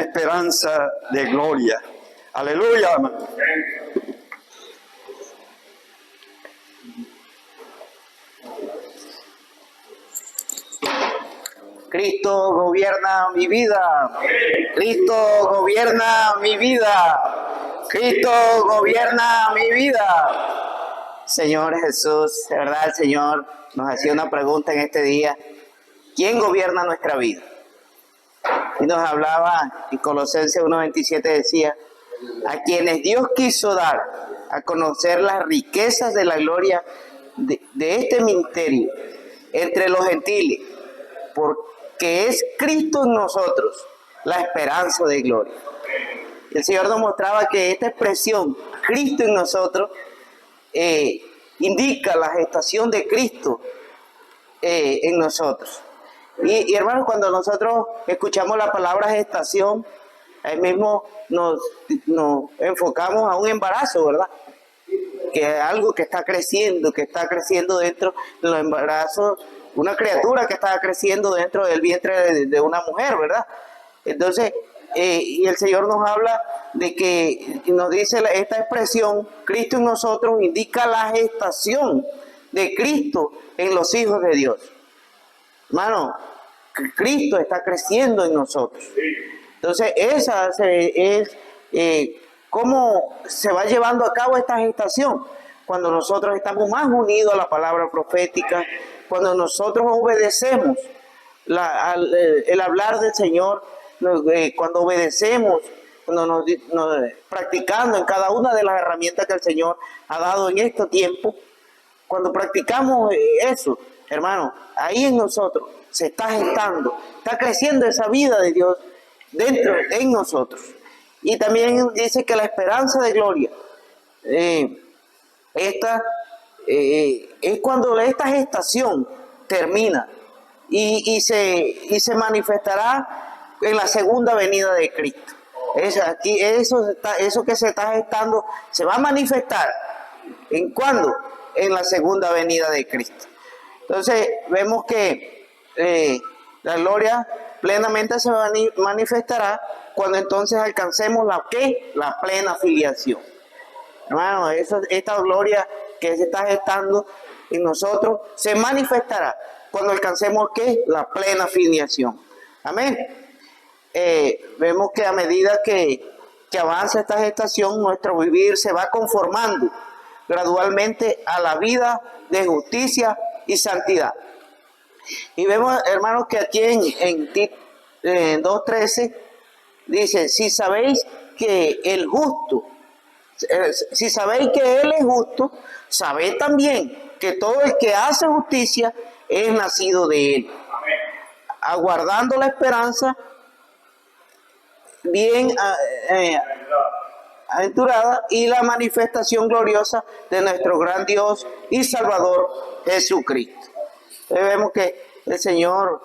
esperanza de gloria. Aleluya, hermano. Cristo gobierna mi vida. Cristo gobierna mi vida. Cristo gobierna mi vida. Señor Jesús, de verdad el Señor nos hacía una pregunta en este día. ¿Quién gobierna nuestra vida? Y nos hablaba en Colosenses 1:27, decía, a quienes Dios quiso dar a conocer las riquezas de la gloria de este ministerio entre los gentiles, porque es Cristo en nosotros la esperanza de gloria. Y el Señor nos mostraba que esta expresión, Cristo en nosotros, indica la gestación de Cristo en nosotros. Y hermanos, cuando nosotros escuchamos la palabra gestación, ahí mismo nos enfocamos a un embarazo, ¿verdad? Que es algo que está creciendo dentro de los embarazos, una criatura que está creciendo dentro del vientre de una mujer, ¿verdad? Entonces, y el Señor nos habla de que, nos dice esta expresión, Cristo en nosotros, indica la gestación de Cristo en los hijos de Dios. Hermano, Cristo está creciendo en nosotros. Entonces, esa es cómo se va llevando a cabo esta gestación. Cuando nosotros estamos más unidos a la palabra profética, cuando nosotros obedecemos el hablar del Señor, cuando obedecemos, cuando practicando en cada una de las herramientas que el Señor ha dado en este tiempo, cuando practicamos eso, hermano, ahí en nosotros se está gestando, está creciendo esa vida de Dios dentro en nosotros. Y también dice que la esperanza de gloria, es cuando esta gestación termina y se manifestará en la segunda venida de Cristo. Eso que se está gestando se va a manifestar. ¿En cuándo? En la segunda venida de Cristo. Entonces vemos que la gloria plenamente se manifestará cuando entonces alcancemos la plena filiación. Hermano, esta gloria que se está gestando en nosotros se manifestará cuando alcancemos la plena filiación. Amén. Vemos que a medida que avanza esta gestación, nuestro vivir se va conformando gradualmente a la vida de justicia y santidad. Y vemos, hermanos, que aquí en 2:13 dice, si sabéis que Él es justo, sabed también que todo el que hace justicia es nacido de Él, aguardando la esperanza bien aventurada y la manifestación gloriosa de nuestro gran Dios y Salvador Jesucristo. Entonces vemos que el Señor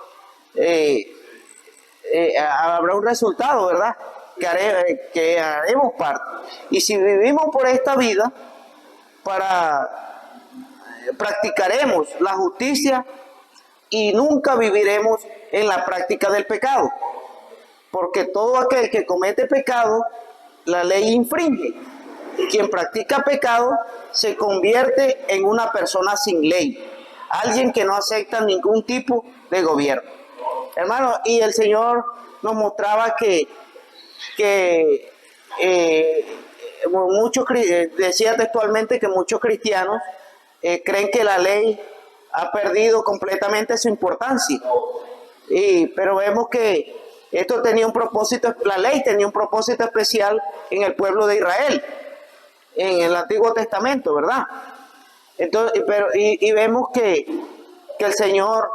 habrá un resultado, ¿verdad? Que haremos parte. Y si vivimos por esta vida, practicaremos la justicia y nunca viviremos en la práctica del pecado. Porque todo aquel que comete pecado, la ley infringe. Quien practica pecado se convierte en una persona sin ley, alguien que no acepta ningún tipo de gobierno. Hermano, y el Señor nos mostraba que decía textualmente que muchos cristianos creen que la ley ha perdido completamente su importancia. Pero vemos que esto tenía un propósito, la ley tenía un propósito especial en el pueblo de Israel, en el Antiguo Testamento, ¿verdad? Entonces, y vemos que el Señor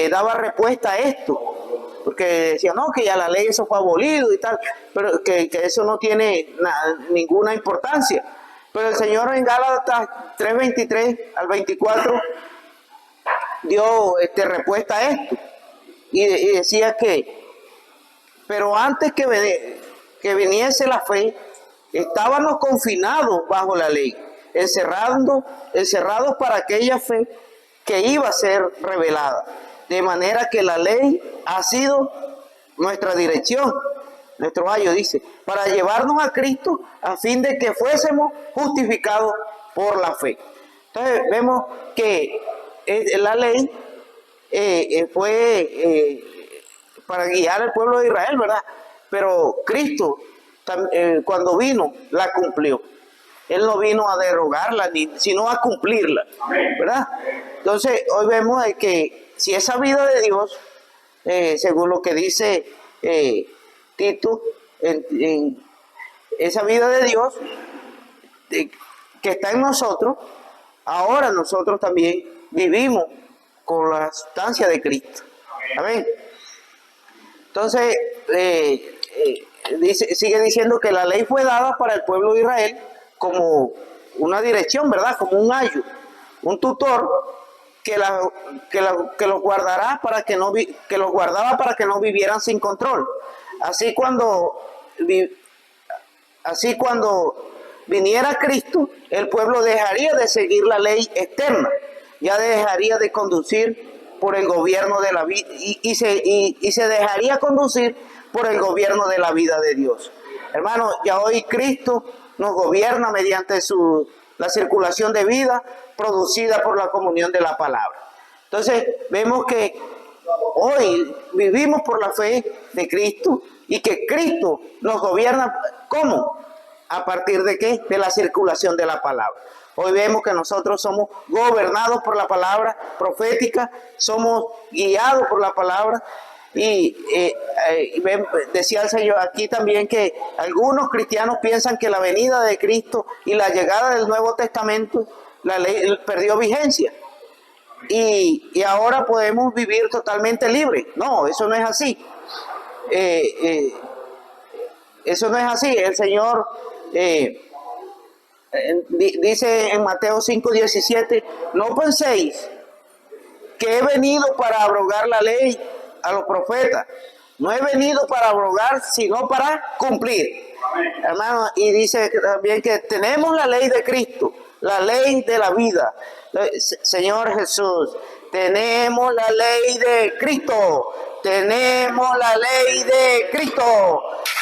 daba respuesta a esto, porque decía, no, que ya la ley eso fue abolido y tal, pero que eso no tiene ninguna importancia. Pero el Señor en Gálatas 3:23 al 24 dio respuesta a esto y decía que, pero antes que viniese la fe, estábamos confinados bajo la ley, encerrados para aquella fe que iba a ser revelada. De manera que la ley ha sido nuestra dirección, nuestro ayo, dice, para llevarnos a Cristo a fin de que fuésemos justificados por la fe. Entonces vemos que la ley fue para guiar al pueblo de Israel, ¿verdad? Pero Cristo, cuando vino, la cumplió. Él no vino a derogarla, sino a cumplirla, ¿verdad? Entonces, hoy vemos que si esa vida de Dios, según lo que dice Tito, esa vida de Dios que está en nosotros, ahora nosotros también vivimos con la sustancia de Cristo. Amén. Entonces, sigue diciendo que la ley fue dada para el pueblo de Israel como una dirección, ¿verdad? Como un ayo, un tutor que los guardará que los guardaba para que no vivieran sin control. Así cuando viniera Cristo, el pueblo dejaría de seguir la ley externa, ya dejaría de conducir por el gobierno de la vida y se dejaría conducir por el gobierno de la vida de Dios. Hermanos, ya hoy Cristo nos gobierna mediante la circulación de vida producida por la comunión de la palabra. Entonces vemos que hoy vivimos por la fe de Cristo y que Cristo nos gobierna. ¿Cómo? ¿A partir de qué? De la circulación de la palabra. Hoy vemos que nosotros somos gobernados por la palabra profética, somos guiados por la palabra. Y decía el Señor aquí también que algunos cristianos piensan que la venida de Cristo y la llegada del Nuevo Testamento, la ley perdió vigencia y ahora podemos vivir totalmente libres. No, eso no es así. Eso no es así. El Señor dice en Mateo 5:17, no penséis que he venido para abrogar la ley a los profetas. No he venido para abrogar, sino para cumplir. Hermano, y dice también que tenemos la ley de Cristo, la ley de la vida. Señor Jesús, tenemos la ley de Cristo. Tenemos la ley de Cristo.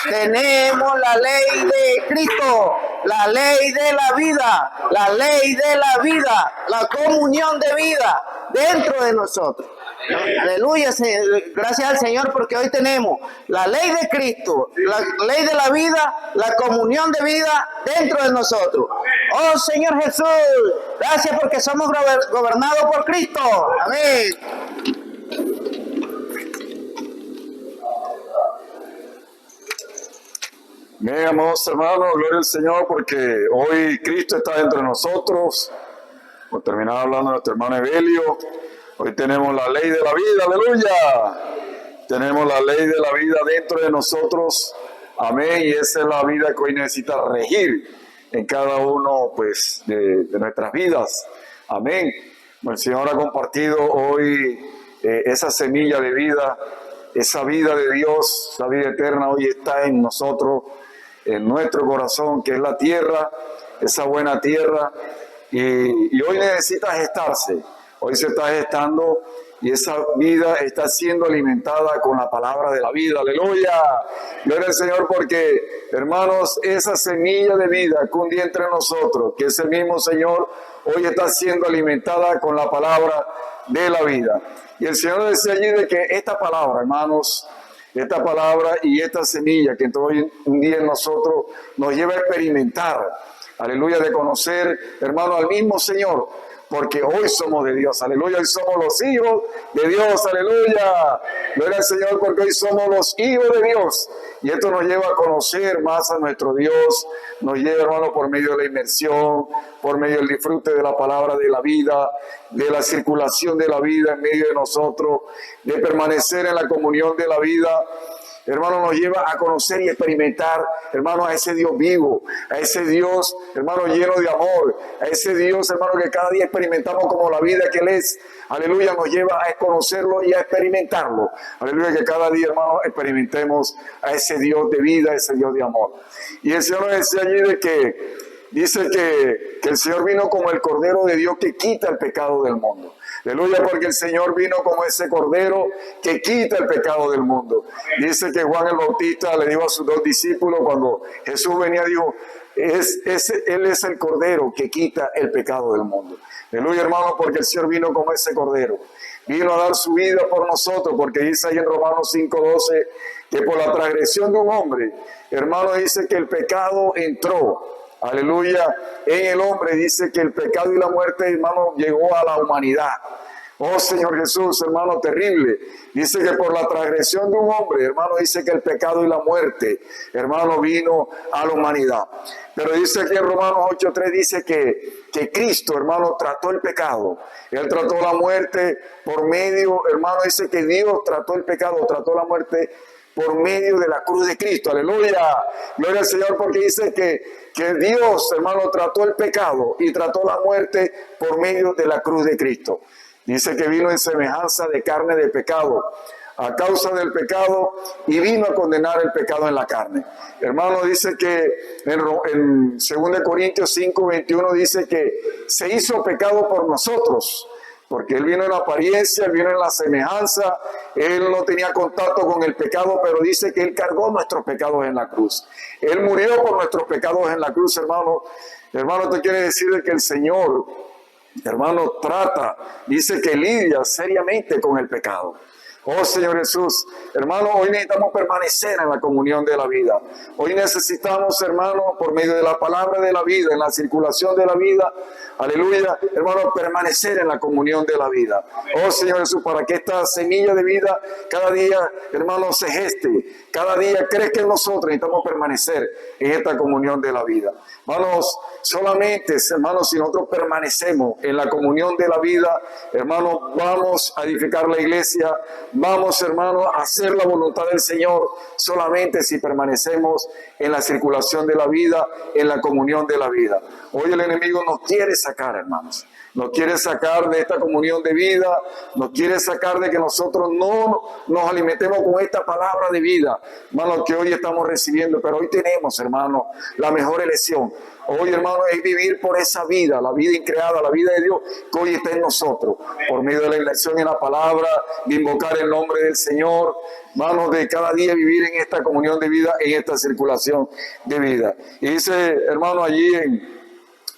Tenemos la ley de Cristo. La ley de la vida. La ley de la vida. La comunión de vida dentro de nosotros. Aleluya, gracias al Señor porque hoy tenemos la ley de Cristo, la ley de la vida, la comunión de vida dentro de nosotros. Oh Señor Jesús, gracias porque somos gobernados por Cristo. Amén. Bien, amados hermanos, gloria al Señor porque hoy Cristo está dentro de nosotros. Por terminar hablando de nuestro hermano Evelio, hoy tenemos la ley de la vida, aleluya. Tenemos la ley de la vida dentro de nosotros, amén, y esa es la vida que hoy necesita regir en cada uno pues, de nuestras vidas, amén. El Señor ha compartido hoy esa semilla de vida, esa vida de Dios, esa vida eterna hoy está en nosotros, en nuestro corazón, que es la tierra, esa buena tierra, y hoy necesita gestarse. Hoy se está gestando y esa vida está siendo alimentada con la palabra de la vida. Aleluya. Gloria al Señor porque, hermanos, esa semilla de vida que un día entre nosotros, que es el mismo Señor, hoy está siendo alimentada con la palabra de la vida. Y el Señor decía allí de que esta palabra, hermanos, esta palabra y esta semilla que hoy un día en nosotros nos lleva a experimentar, aleluya, de conocer, hermano, al mismo Señor. porque hoy somos de Dios, aleluya, hoy somos los hijos de Dios, aleluya, gloria al Señor, porque hoy somos los hijos de Dios, y esto nos lleva a conocer más a nuestro Dios, nos lleva, hermano, por medio de la inmersión, por medio del disfrute de la palabra de la vida, de la circulación de la vida en medio de nosotros, de permanecer en la comunión de la vida. Hermano, nos lleva a conocer y experimentar, hermano, a ese Dios vivo, a ese Dios, hermano, lleno de amor, a ese Dios, hermano, que cada día experimentamos como la vida que Él es. Aleluya, nos lleva a conocerlo y a experimentarlo. Aleluya, que cada día, hermano, experimentemos a ese Dios de vida, a ese Dios de amor. Y el Señor nos decía allí de que, dice que el Señor vino como el Cordero de Dios que quita el pecado del mundo. Aleluya, porque el Señor vino como ese Cordero que quita el pecado del mundo. Dice que Juan el Bautista le dijo a sus 2 discípulos cuando Jesús venía, dijo, Él es el Cordero que quita el pecado del mundo. Aleluya, hermano, porque el Señor vino como ese Cordero. Vino a dar su vida por nosotros, porque dice ahí en Romanos 5:12 que por la transgresión de un hombre, hermano, dice que el pecado entró. Aleluya, en el hombre, dice que el pecado y la muerte, hermano, llegó a la humanidad. Oh Señor Jesús, hermano, terrible. Dice que por la transgresión de un hombre, hermano, dice que el pecado y la muerte, hermano, vino a la humanidad. Pero dice que en Romanos 8:3 dice que Cristo, hermano, trató el pecado. Él trató la muerte por medio, hermano, dice que Dios trató el pecado, trató la muerte por medio de la cruz de Cristo. Aleluya, gloria al Señor, porque dice que Dios, hermano, trató el pecado y trató la muerte por medio de la cruz de Cristo. Dice que vino en semejanza de carne de pecado, a causa del pecado, y vino a condenar el pecado en la carne. Hermano, dice que en 2 Corintios 5:21 dice que se hizo pecado por nosotros, porque Él vino en apariencia, Él vino en la semejanza, Él no tenía contacto con el pecado, pero dice que Él cargó nuestros pecados en la cruz. Él murió por nuestros pecados en la cruz, hermano. Hermano, te quiere decir que el Señor, hermano, trata, dice que lidia seriamente con el pecado. Oh Señor Jesús, hermano, hoy necesitamos permanecer en la comunión de la vida. Hoy necesitamos, hermano, por medio de la palabra de la vida, en la circulación de la vida, aleluya, hermano, permanecer en la comunión de la vida. Oh Señor Jesús, para que esta semilla de vida cada día, hermano, se geste, cada día crezca en nosotros. Necesitamos permanecer en esta comunión de la vida. Hermanos, solamente, hermanos, si nosotros permanecemos en la comunión de la vida, hermanos, vamos a edificar la iglesia. Vamos, hermano, a hacer la voluntad del Señor solamente si permanecemos en la circulación de la vida, en la comunión de la vida. Hoy el enemigo nos quiere sacar, hermanos. Nos quiere sacar de esta comunión de vida, nos quiere sacar de que nosotros no nos alimentemos con esta palabra de vida, hermano, que hoy estamos recibiendo. Pero hoy tenemos, hermano, la mejor elección. Hoy, hermano, es vivir por esa vida, la vida increada, la vida de Dios que hoy está en nosotros, por medio de la elección en la palabra, de invocar el nombre del Señor, hermano, de cada día vivir en esta comunión de vida, en esta circulación de vida. Y dice, hermano, allí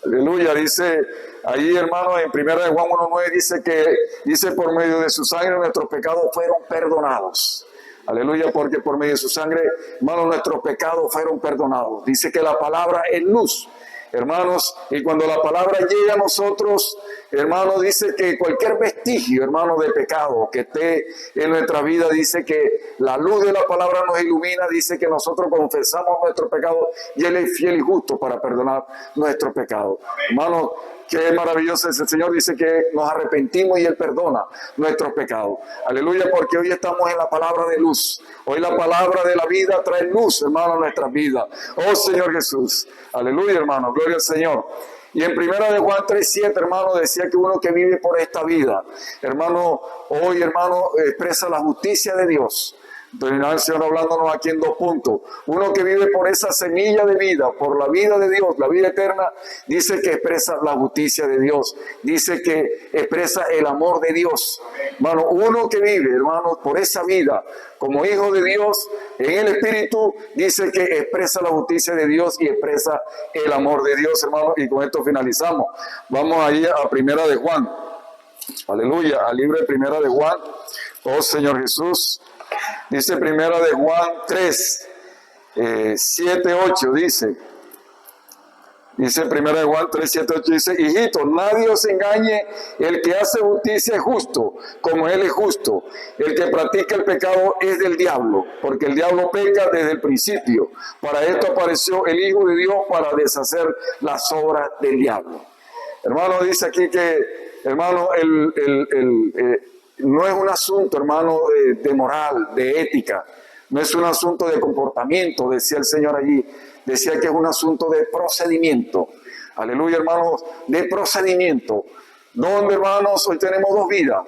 aleluya, dice ahí, hermano, en 1 de Juan 1:9 dice por medio de su sangre nuestros pecados fueron perdonados. Aleluya, porque por medio de su sangre, hermanos, nuestros pecados fueron perdonados. Dice que la palabra es luz, hermanos, y cuando la palabra llega a nosotros, hermanos, dice que cualquier vestigio, hermanos, de pecado que esté en nuestra vida, dice que la luz de la palabra nos ilumina, dice que nosotros confesamos nuestro pecado y Él es fiel y justo para perdonar nuestro pecado. Hermanos, qué maravilloso es el Señor, dice que nos arrepentimos y Él perdona nuestros pecados. Aleluya, porque hoy estamos en la palabra de luz. Hoy la palabra de la vida trae luz, hermano, a nuestras vidas. Oh Señor Jesús, aleluya, hermano, gloria al Señor. Y en 1 de Juan 3:7, hermano, decía que uno que vive por esta vida, hermano, hoy, hermano, expresa la justicia de Dios. Entonces, el Señor hablándonos aquí en 2 puntos. Uno que vive por esa semilla de vida, por la vida de Dios, la vida eterna, dice que expresa la justicia de Dios, dice que expresa el amor de Dios. Hermano, uno que vive, hermano, por esa vida, como hijo de Dios, en el Espíritu, dice que expresa la justicia de Dios y expresa el amor de Dios, hermano. Y con esto finalizamos. Vamos ahí a 1 de Juan. Aleluya, al libro de 1 de Juan. Oh Señor Jesús. Dice 1 de Juan 3, 7, 8, dice, Dice 1 Juan 3, 7, 8, dice, hijitos, nadie os engañe, el que hace justicia es justo, como él es justo. El que practica el pecado es del diablo, porque el diablo peca desde el principio. Para esto apareció el Hijo de Dios, para deshacer las obras del diablo. Hermano, dice aquí que, hermano, no es un asunto, hermano, de moral, de ética, no es un asunto de comportamiento, decía el Señor allí. Decía que es un asunto de procedimiento. Aleluya, hermanos, de procedimiento. Donde, hermanos, hoy tenemos dos vidas.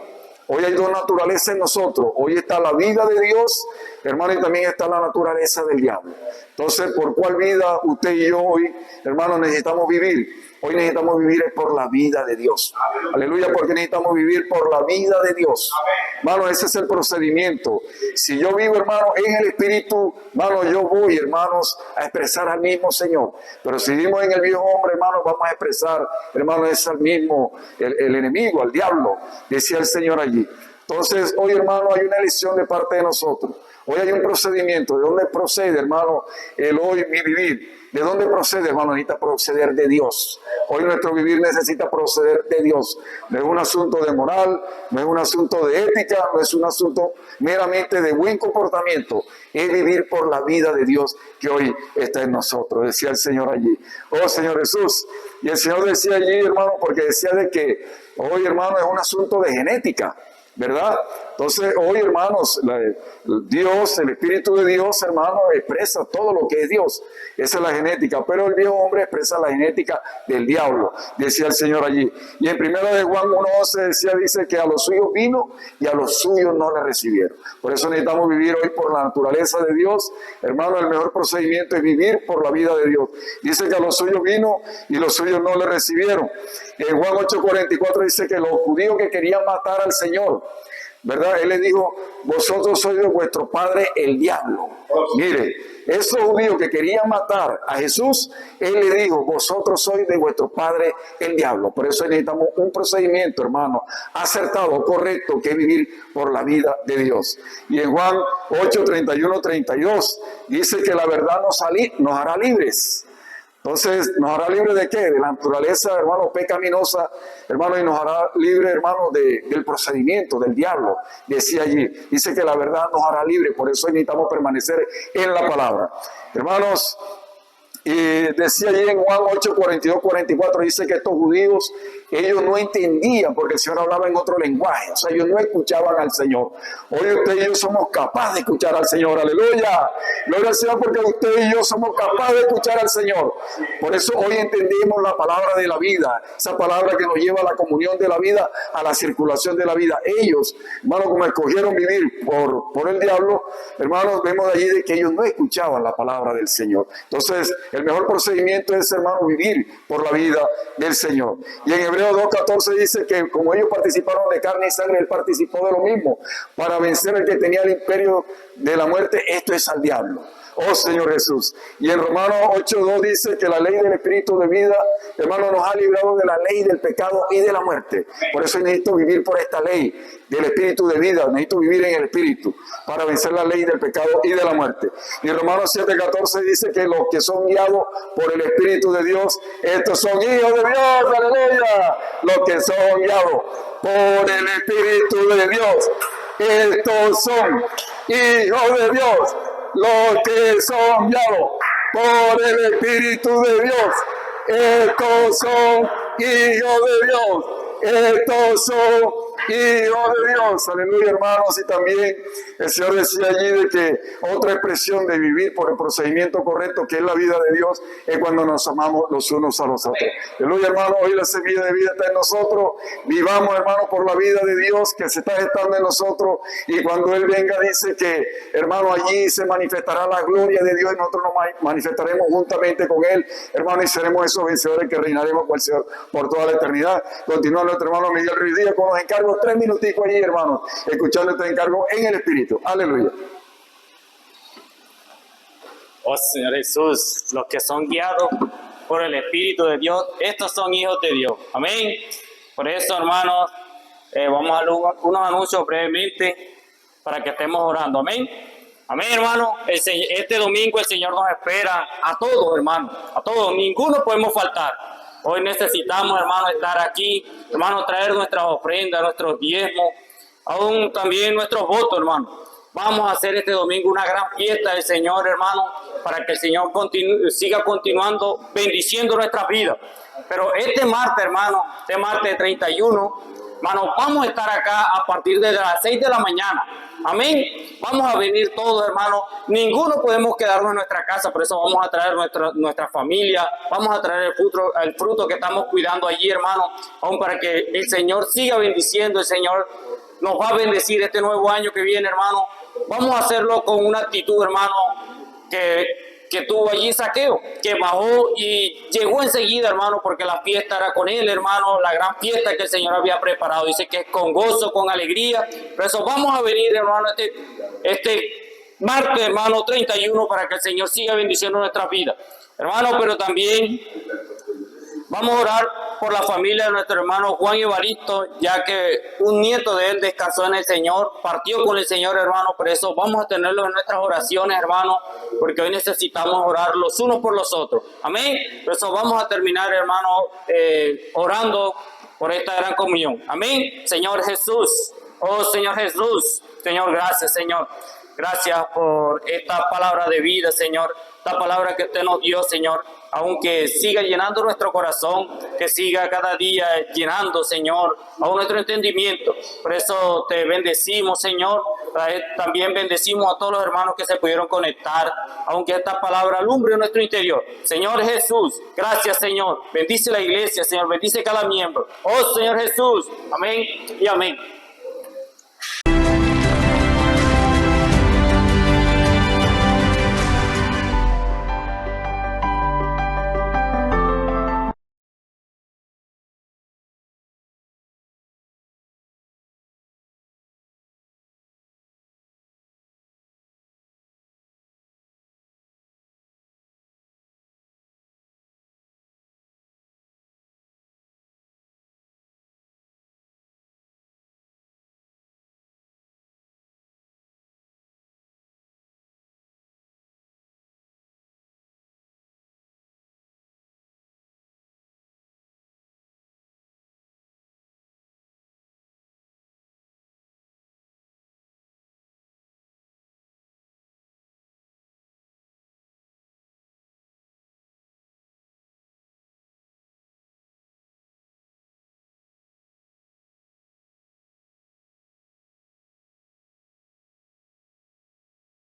Hoy hay dos naturalezas en nosotros. Hoy está la vida de Dios, hermano, y también está la naturaleza del diablo. Entonces, ¿por cuál vida usted y yo hoy, hermanos, necesitamos vivir? Hoy necesitamos vivir por la vida de Dios. Aleluya, porque necesitamos vivir por la vida de Dios. Hermano, ese es el procedimiento. Si yo vivo, hermano, en el Espíritu, hermano, yo voy, hermanos, a expresar al mismo Señor. Pero si vivimos en el viejo hombre, hermano, vamos a expresar, hermano, es al mismo, el enemigo, al diablo, decía el Señor allí. Entonces, hoy, hermano, hay una elección de parte de nosotros. Hoy hay un procedimiento. ¿De dónde procede, hermano, el hoy mi vivir? ¿De dónde procede, hermano? Necesita proceder de Dios. Hoy nuestro vivir necesita proceder de Dios. No es un asunto de moral, no es un asunto de ética, no es un asunto meramente de buen comportamiento. Es vivir por la vida de Dios que hoy está en nosotros, decía el Señor allí. Oh, Señor Jesús. Y el Señor decía allí, hermano, porque decía de que hoy, hermano, es un asunto de genética, ¿verdad? Entonces, hoy, hermanos, Dios, el Espíritu de Dios, hermano, expresa todo lo que es Dios. Esa es la genética, pero el viejo hombre expresa la genética del diablo, decía el Señor allí. Y en 1 Juan 1:11 dice que a los suyos vino y a los suyos no le recibieron. Por eso necesitamos vivir hoy por la naturaleza de Dios. Hermano, el mejor procedimiento es vivir por la vida de Dios. Dice que a los suyos vino y los suyos no le recibieron. En Juan 8:44 dice que los judíos que querían matar al Señor, ¿verdad? Él le dijo, vosotros sois de vuestro padre el diablo. Mire, esos judíos que querían matar a Jesús, él le dijo, vosotros sois de vuestro padre el diablo. Por eso necesitamos un procedimiento, hermano, acertado, correcto, que es vivir por la vida de Dios. Y en Juan 8:31-32 dice que la verdad nos hará libres. Entonces, ¿nos hará libre de qué? De la naturaleza, hermano, pecaminosa, hermano, y nos hará libre, hermano, del procedimiento, del diablo. Decía allí, dice que la verdad nos hará libre, por eso necesitamos permanecer en la palabra. Hermanos, y decía allí en Juan 8:42-44, dice que estos judíos, ellos no entendían, porque el Señor hablaba en otro lenguaje, o sea, ellos no escuchaban al Señor. Hoy usted y yo somos capaces de escuchar al Señor, aleluya. Gloria al Señor, porque usted y yo somos capaces de escuchar al Señor. Por eso hoy entendemos la palabra de la vida, esa palabra que nos lleva a la comunión de la vida, a la circulación de la vida. Ellos, hermanos, como escogieron vivir por el diablo, hermanos, vemos de allí de que ellos no escuchaban la palabra del Señor. Entonces, el mejor procedimiento es, hermano, vivir por la vida del Señor. Y en Hebreos 2:14 dice que como ellos participaron de carne y sangre, él participó de lo mismo para vencer al que tenía el imperio de la muerte, esto es al diablo. Oh Señor Jesús. Y en Romanos 8:2 dice que la ley del Espíritu de vida, hermano, nos ha librado de la ley del pecado y de la muerte. Por eso necesito vivir por esta ley del Espíritu de vida. Necesito vivir en el Espíritu para vencer la ley del pecado y de la muerte. Y Romanos 7:14 dice que los que son guiados por el Espíritu de Dios, estos son hijos de Dios. Aleluya. Los que son guiados por el Espíritu de Dios, estos son hijos de Dios. Los que son guiados por el Espíritu de Dios, estos son hijos de Dios, estos son hijos de Dios. Aleluya, hermanos. Y también el Señor decía allí de que otra expresión de vivir por el procedimiento correcto, que es la vida de Dios, es cuando nos amamos los unos a los otros. Aleluya, hermano. Hoy la semilla de vida está en nosotros. Vivamos, hermano, por la vida de Dios que se está gestando en nosotros. Y cuando Él venga, dice que, hermano, allí se manifestará la gloria de Dios y nosotros nos manifestaremos juntamente con Él, hermano, y seremos esos vencedores que reinaremos con el Señor por toda la eternidad. Continúa nuestro hermano Miguel Ruiz Díaz con los encargos. 3 minuticos allí, hermano, escuchando este encargo en el Espíritu. Aleluya. Oh Señor Jesús, los que son guiados por el Espíritu de Dios, estos son hijos de Dios. Amén. Por eso, hermanos, vamos a unos anuncios brevemente para que estemos orando. Amén. Amén, hermano. Este domingo el Señor nos espera a todos, hermano. A todos. Ninguno podemos faltar. Hoy necesitamos, hermano, estar aquí. Hermano, traer nuestras ofrendas, nuestros diezmos. Aún también nuestros votos, hermano. Vamos a hacer este domingo una gran fiesta del Señor, hermano, para que el Señor siga continuando bendiciendo nuestras vidas. Pero este martes, hermano, este martes 31, hermano, vamos a estar acá a partir de las 6 de la mañana. Amén. Vamos a venir todos, hermano. Ninguno podemos quedarnos en nuestra casa, por eso vamos a traer nuestra familia. Vamos a traer el fruto que estamos cuidando allí, hermano, aún para que el Señor siga bendiciendo. El Señor nos va a bendecir este nuevo año que viene, hermano. Vamos a hacerlo con una actitud, hermano, que tuvo allí Zaqueo, que bajó y llegó enseguida, hermano, porque la fiesta era con él, hermano, la gran fiesta que el Señor había preparado. Dice que es con gozo, con alegría. Por eso vamos a venir, hermano, este martes, hermano, 31, para que el Señor siga bendiciendo nuestras vidas. Hermano, pero también vamos a orar por la familia de nuestro hermano Juan Evaristo, ya que un nieto de él descansó en el Señor, partió con el Señor, hermano. Por eso vamos a tenerlo en nuestras oraciones, hermano, porque hoy necesitamos orar los unos por los otros. Amén. Por eso vamos a terminar, hermano, orando por esta gran comunión. Amén. Señor Jesús, oh Señor Jesús, Señor, gracias, Señor. Gracias por esta palabra de vida, Señor. Esta palabra que usted nos dio, Señor. Aunque siga llenando nuestro corazón, que siga cada día llenando, Señor, aún nuestro entendimiento. Por eso te bendecimos, Señor. También bendecimos a todos los hermanos que se pudieron conectar, aunque esta palabra alumbre en nuestro interior. Señor Jesús, gracias, Señor. Bendice la iglesia, Señor. Bendice cada miembro. Oh, Señor Jesús. Amén y amén.